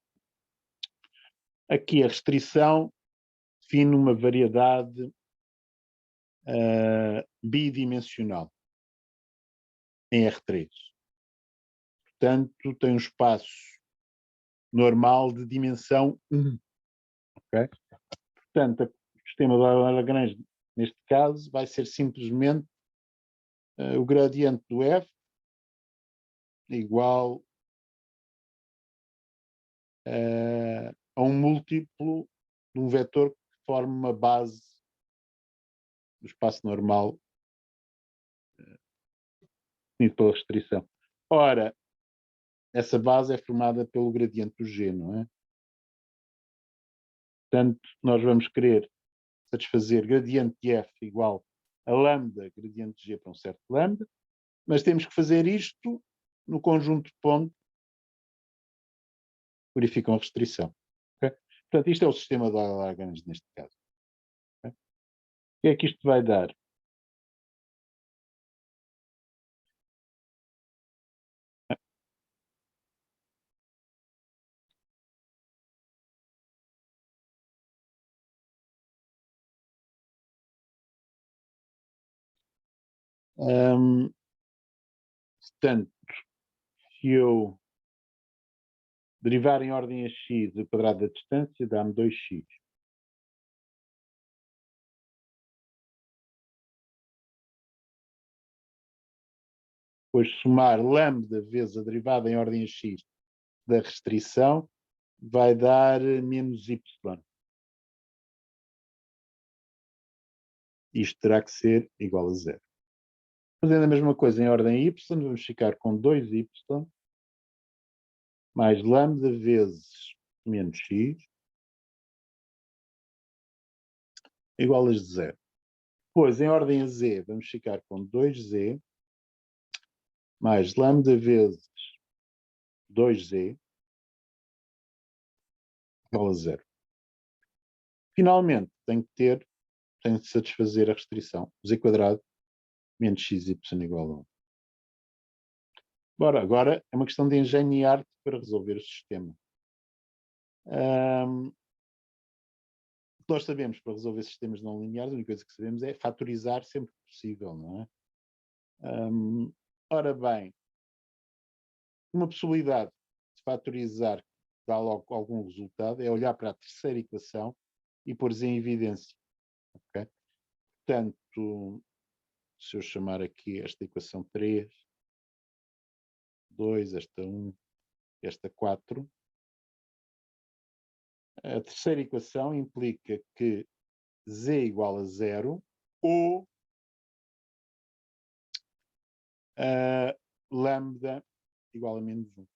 A: Aqui a restrição define uma variedade bidimensional em R3. Portanto, tem um espaço normal de dimensão 1. Okay? Portanto, o sistema de Euler-Lagrange, neste caso, vai ser simplesmente o gradiente do f igual a um múltiplo de um vetor que forma uma base do espaço normal definido pela restrição. Ora, essa base é formada pelo gradiente do G, não é? Portanto, nós vamos querer satisfazer gradiente de f igual a lambda gradiente de G para um certo lambda, mas temos que fazer isto no conjunto de pontos que verificam a restrição. Okay? Portanto, isto é o sistema de Euler-Lagrange neste caso. Okay? O que é que isto vai dar? Portanto, se eu derivar em ordem a x o quadrado da distância, dá-me 2x. Depois somar lambda vezes a derivada em ordem a x da restrição vai dar menos y. Isto terá que ser igual a 0. Fazendo a mesma coisa em ordem y, vamos ficar com 2y mais lambda vezes menos x igual a 0. Depois, em ordem a z, vamos ficar com 2z mais lambda vezes 2z igual a 0. Finalmente, tem de satisfazer a restrição z quadrado menos xy igual a 1. Agora é uma questão de engenho e arte para resolver o sistema. O que nós sabemos para resolver sistemas não lineares, a única coisa que sabemos é fatorizar sempre que possível, não é? Ora bem, uma possibilidade de fatorizar que dá logo algum resultado é olhar para a terceira equação e pôr-se em evidência. Okay? Portanto, se eu chamar aqui esta equação 3, 2, esta 1, esta 4, a terceira equação implica que z igual a 0 ou lambda igual a menos 1.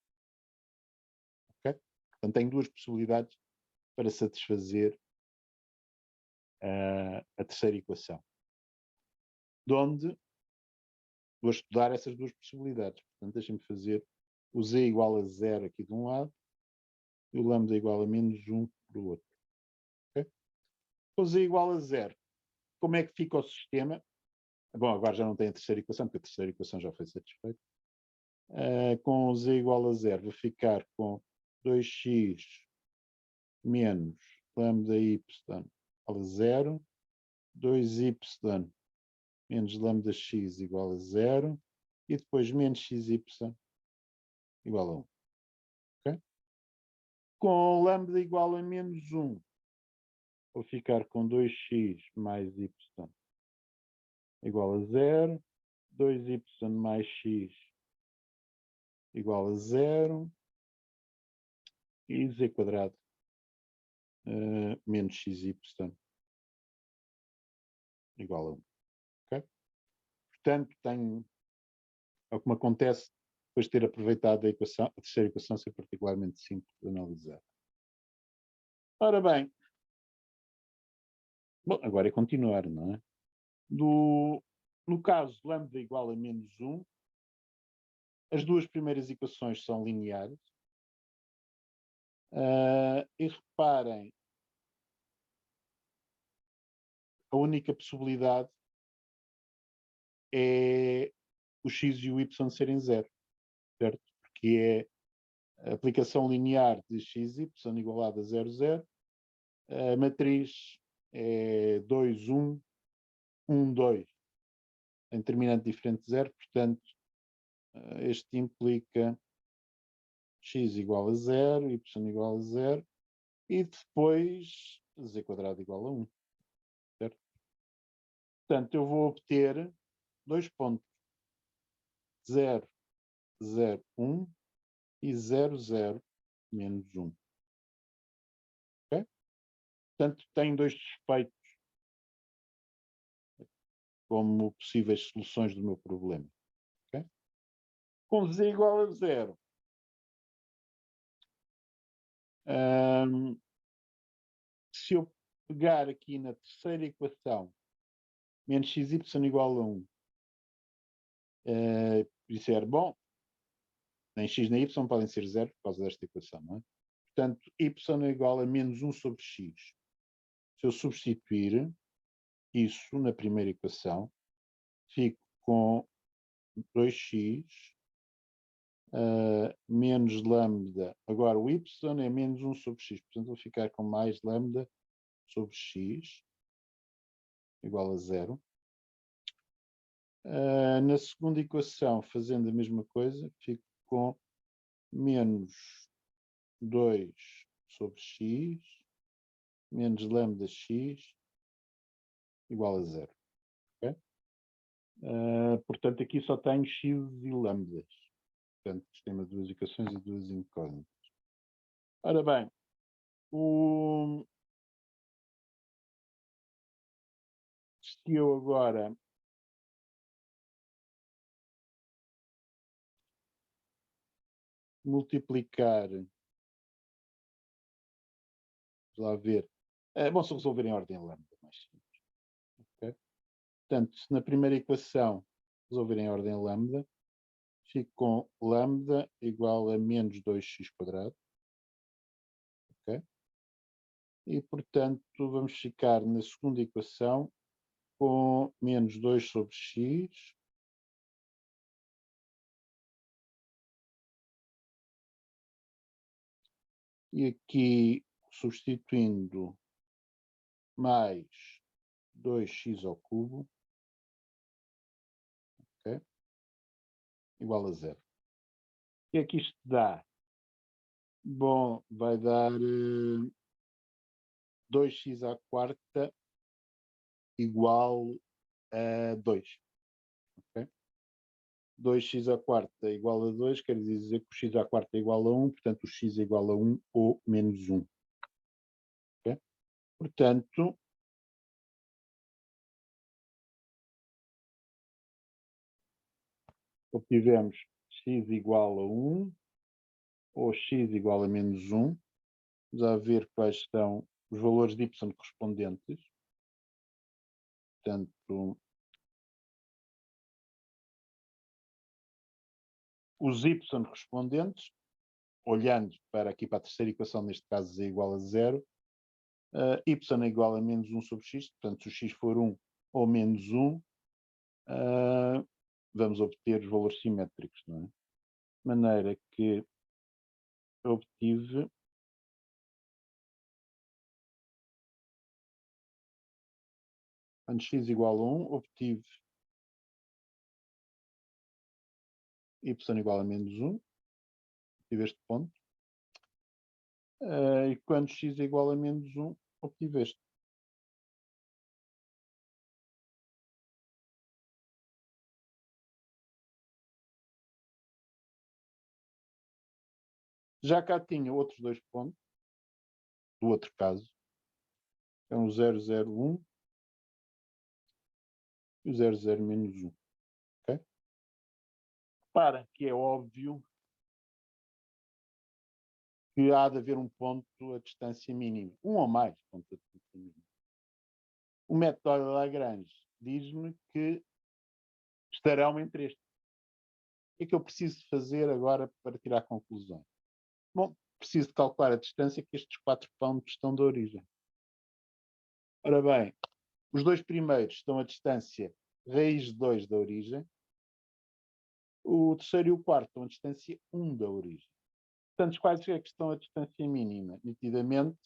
A: Okay? Portanto, tenho duas possibilidades para satisfazer a terceira equação. De onde vou estudar essas duas possibilidades. Portanto, deixem-me fazer o z igual a 0 aqui de um lado e o lambda igual a menos 1 do outro. Okay? Com z igual a 0, como é que fica o sistema? Bom, agora já não tem a terceira equação, porque a terceira equação já foi satisfeita. Com z igual a 0, vou ficar com 2x menos lambda y igual a 0, 2y menos lambda x igual a 0 e depois menos xy igual a 1. Okay? Com lambda igual a menos 1, vou ficar com 2x mais y igual a 0, 2y mais x igual a 0 e z quadrado menos xy igual a 1. Okay? Portanto, é o que me acontece depois de ter aproveitado a terceira equação ser particularmente simples de analisar. Ora bem, bom, agora é continuar, não é? No caso lambda igual a menos 1, as duas primeiras equações são lineares. E reparem, a única possibilidade é o x e o y serem zero, certo? Porque é a aplicação linear de x, y igualada a 0, 0. A matriz é 2, 1, 1, 2. Em determinante diferente de 0, portanto, este implica x igual a 0, y igual a 0, e depois z quadrado igual a 1. Certo? Portanto, eu vou obter 2 pontos. 0, 0, 1 e 0, 0, menos 1. Okay? Portanto, tenho dois suspeitos como possíveis soluções do meu problema. Okay? Com z igual a 0, se eu pegar aqui na terceira equação, menos xy igual a 1, disser, bom, nem x nem y podem ser 0 por causa desta equação, não é? Portanto, y é igual a menos 1 sobre x. Se eu substituir isso na primeira equação, fico com 2x menos lambda. Agora o y é menos 1 sobre x. Portanto, vou ficar com mais lambda sobre x igual a 0. Na segunda equação, fazendo a mesma coisa, fico com menos 2 sobre x menos lambda x igual a 0. Okay? Portanto, aqui só tenho x e lambdas. Portanto, temos duas equações e duas incógnitas. Ora bem, se eu agora multiplicar, vamos lá ver, bom, se resolver em ordem lambda, mais simples. Okay? Portanto, se na primeira equação resolver em ordem lambda, fico com lambda igual a menos 2x quadrado. Okay? E, portanto, vamos ficar na segunda equação com menos 2 sobre x e aqui substituindo mais 2x ao cubo, okay, igual a 0. O que é que isto dá? Bom, vai dar 2x à quarta igual a 2. Okay? 2x à quarta igual a 2 quer dizer que o x à quarta é igual a 1, portanto o x é igual a 1 ou menos 1. Okay? Portanto, obtivemos x igual a 1 ou x igual a menos 1. Vamos a ver quais são os valores de y correspondentes. Portanto, os y correspondentes, olhando para aqui para a terceira equação, neste caso z igual a 0, y é igual a menos 1 sobre x, portanto, se o x for 1 ou menos 1, vamos obter os valores simétricos, não é? De maneira que eu obtive quando x igual a 1, obtive y igual a menos 1, obtive este ponto, e quando x é igual a menos 1, obtive este. Já cá tinha outros dois pontos, do outro caso, que são o 0,01 e o 0,0 menos 1. Okay? Repara que é óbvio que há de haver um ponto a distância mínima, um ou mais pontos a distância mínima. O método de Lagrange diz-me que estarão entre estes. O que é que eu preciso fazer agora para tirar conclusões? Bom, preciso de calcular a distância que estes 4 pontos estão da origem. Ora bem, os 2 primeiros estão a distância raiz de 2 da origem. O terceiro e o quarto estão a distância 1 da origem. Portanto, quais é que estão a distância mínima? Nitidamente,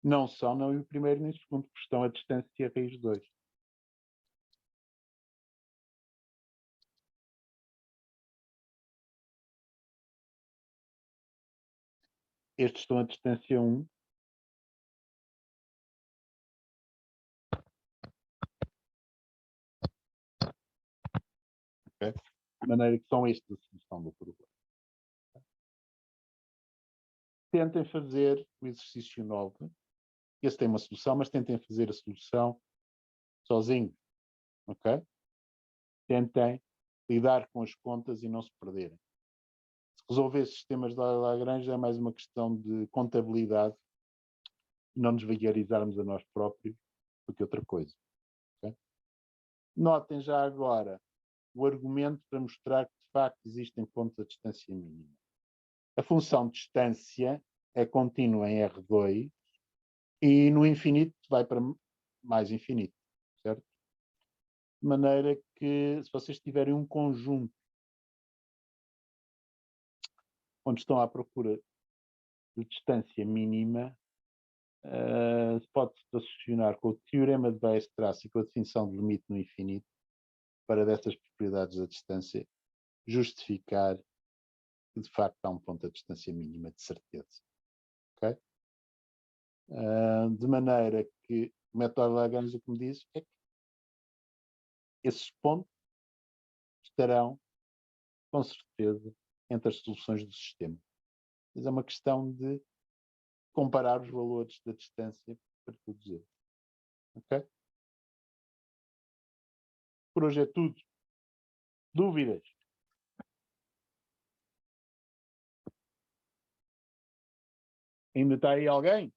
A: não são nem o primeiro nem o segundo, porque estão a distância raiz de 2. Estes estão a distância 1. Okay? De maneira que são estes a solução do problema. Tentem fazer o exercício 9. Esse tem uma solução, mas tentem fazer a solução sozinhos. Ok? Tentem lidar com as contas e não se perderem. Se resolver sistemas de Lagrange é mais uma questão de contabilidade e não nos vulgarizarmos a nós próprios do que outra coisa. Okay? Notem já agora o argumento para mostrar que de facto existem pontos a distância mínima. A função de distância é contínua em R2 e no infinito vai para mais infinito, certo? De maneira que se vocês tiverem um conjunto onde estão à procura de distância mínima, pode-se associar com o teorema de Weierstrass e com a definição de limite no infinito para dessas propriedades da distância justificar que de facto há um ponto de distância mínima de certeza. Okay? De maneira que o método Lagrange, como diz, é que esses pontos estarão com certeza entre as soluções do sistema. Mas é uma questão de comparar os valores da distância para produzir. Ok? Por hoje é tudo. Dúvidas? Ainda está aí alguém?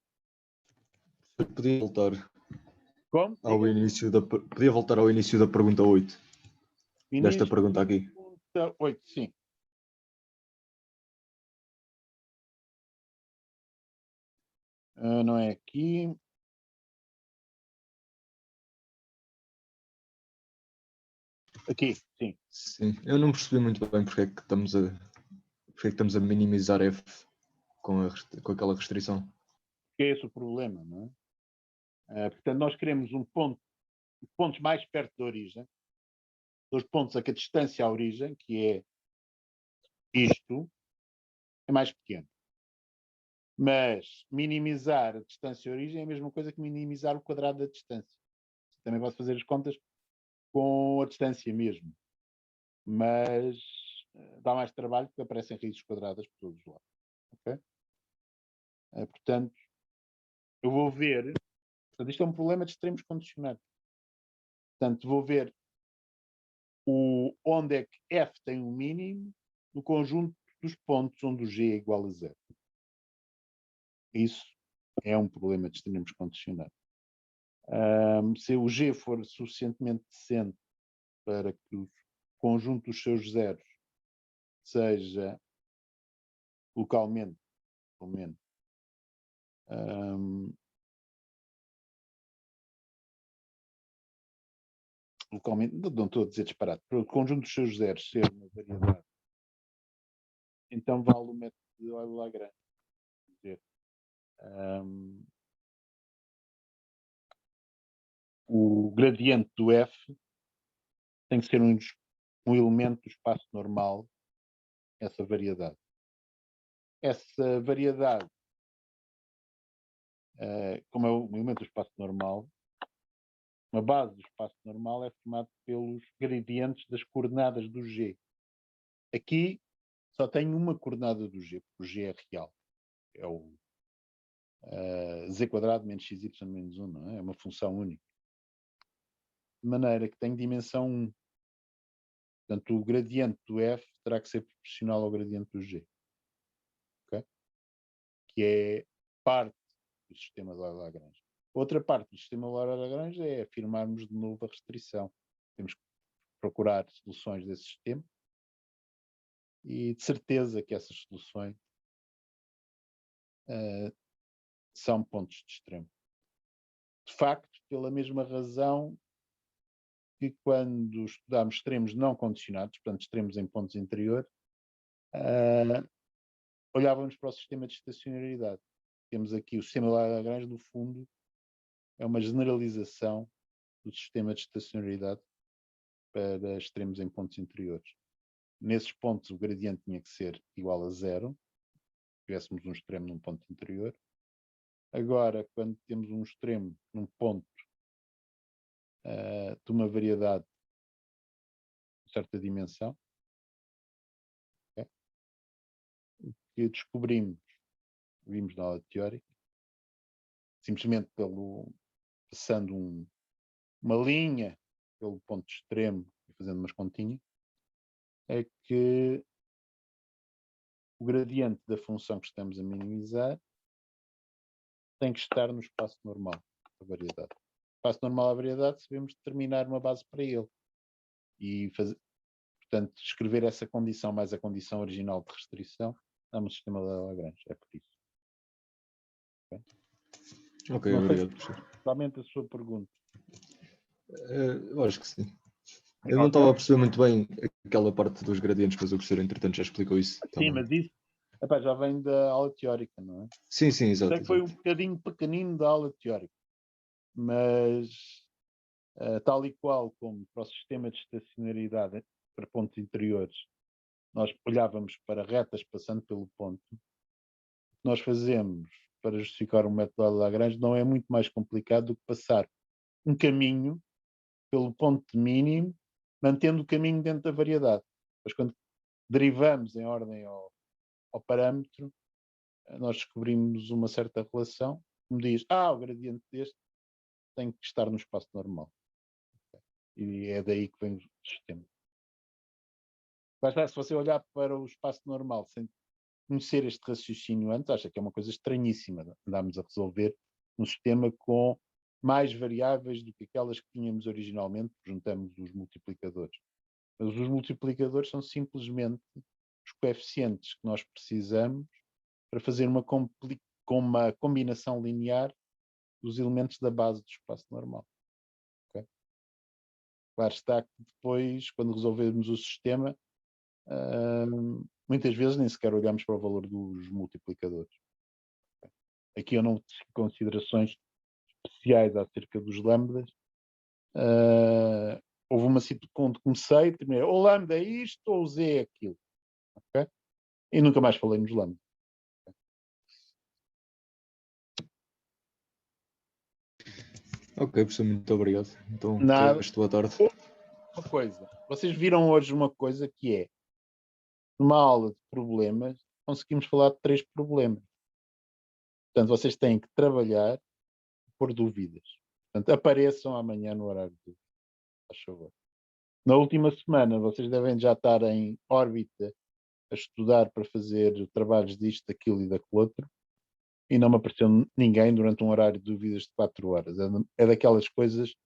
B: Podia voltar
A: Como?
B: ao início da, podia voltar ao início da pergunta 8. Desta pergunta aqui.
A: Pergunta 8, sim. Não é aqui. Aqui, sim.
B: Sim, eu não percebi muito bem porque é que estamos a minimizar F com aquela restrição.
A: Que é esse o problema, não é? Portanto, nós queremos pontos mais perto da origem, dos pontos a que a distância à origem, que é isto, é mais pequeno. Mas minimizar a distância à origem é a mesma coisa que minimizar o quadrado da distância. Você também pode fazer as contas com a distância mesmo. Mas dá mais trabalho porque aparecem raízes quadradas por todos os lados. Okay? Portanto, eu vou ver. Portanto, isto é um problema de extremos condicionados. Portanto, vou ver onde é que F tem um mínimo no conjunto dos pontos onde o G é igual a 0. Isso é um problema de extremos condicionados. Se o G for suficientemente decente para que o conjunto dos seus zeros seja localmente, pelo menos, localmente, não estou a dizer disparado, para o conjunto dos seus zeros ser uma variedade, então vale o método de Euler-Lagrange. O gradiente do F tem que ser um elemento do espaço normal, essa variedade. Essa variedade, como é um elemento do espaço normal, uma base do espaço normal é formada pelos gradientes das coordenadas do G. Aqui só tem uma coordenada do G, porque o G é real. É o z quadrado menos xy menos 1, não é? É uma função única. De maneira que tem dimensão 1. Portanto, o gradiente do F terá que ser proporcional ao gradiente do G. Okay? Que é parte do sistema de Lagrange. Outra parte do sistema Laura-Lagrange é afirmarmos de novo a restrição. Temos que procurar soluções desse sistema e de certeza que essas soluções são pontos de extremo. De facto, pela mesma razão que quando estudamos extremos não condicionados, portanto extremos em pontos interiores, olhávamos para o sistema de estacionariedade. Temos aqui o sistema Lagrange, no fundo, é uma generalização do sistema de estacionariedade para extremos em pontos interiores. Nesses pontos o gradiente tinha que ser igual a 0, se tivéssemos um extremo num ponto interior. Agora, quando temos um extremo num ponto de uma variedade de certa dimensão, okay, o que descobrimos, vimos na aula teórica, simplesmente passando uma linha pelo ponto extremo e fazendo umas continhas, é que o gradiente da função que estamos a minimizar tem que estar no espaço normal da variedade. No espaço normal da variedade, sabemos determinar uma base para ele e portanto, escrever essa condição mais a condição original de restrição dá-me o sistema de Lagrange. É por isso.
B: Ok, obrigado, professor.
A: Totalmente a sua pergunta.
B: Eu acho que sim. Eu não estava a perceber muito bem aquela parte dos gradientes, mas o professor, entretanto, já explicou isso.
A: Sim, também. Mas isso já vem da aula teórica, não é?
B: Sim, exato.
A: Até que foi um bocadinho pequenino da aula teórica. Mas, tal e qual como para o sistema de estacionariedade para pontos interiores, nós olhávamos para retas passando pelo ponto. O que nós fazemos para justificar o método de Lagrange não é muito mais complicado do que passar um caminho pelo ponto mínimo, mantendo o caminho dentro da variedade. Mas quando derivamos em ordem ao parâmetro, nós descobrimos uma certa relação que me diz, o gradiente deste tem que estar no espaço normal. E é daí que vem o sistema. Mas se você olhar para o espaço normal sem conhecer este raciocínio antes, acha que é uma coisa estranhíssima. Andámos a resolver um sistema com mais variáveis do que aquelas que tínhamos originalmente, juntamos os multiplicadores. Mas os multiplicadores são simplesmente os coeficientes que nós precisamos para fazer uma combinação linear dos elementos da base do espaço normal. Okay? Claro está que depois, quando resolvermos o sistema, muitas vezes nem sequer olhamos para o valor dos multiplicadores. Okay? Aqui eu não tenho considerações especiais acerca dos lambdas. Houve uma situação quando comecei, primeiro, ou lambda é isto ou z é aquilo. Okay? E nunca mais falei nos lambda.
B: Ok, professor, muito obrigado. Então, boa tarde.
A: Uma coisa, vocês viram hoje uma coisa que é, numa aula de problemas, conseguimos falar de 3 problemas. Portanto, vocês têm que trabalhar por dúvidas. Portanto, apareçam amanhã no horário de dúvidas, faz favor. Na última semana, vocês devem já estar em órbita a estudar para fazer trabalhos disto, daquilo e daquele outro, e não me apareceu ninguém durante um horário de dúvidas de 4 horas. É daquelas coisas de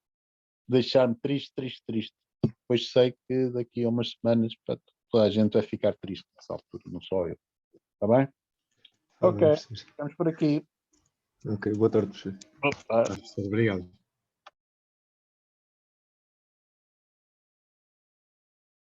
A: deixar-me triste. Depois sei que daqui a umas semanas toda a gente vai ficar triste nessa altura, não só eu. Está bem? Ok, estamos por aqui.
B: Ok, boa tarde, professor.
A: Boa tarde.
B: Obrigado.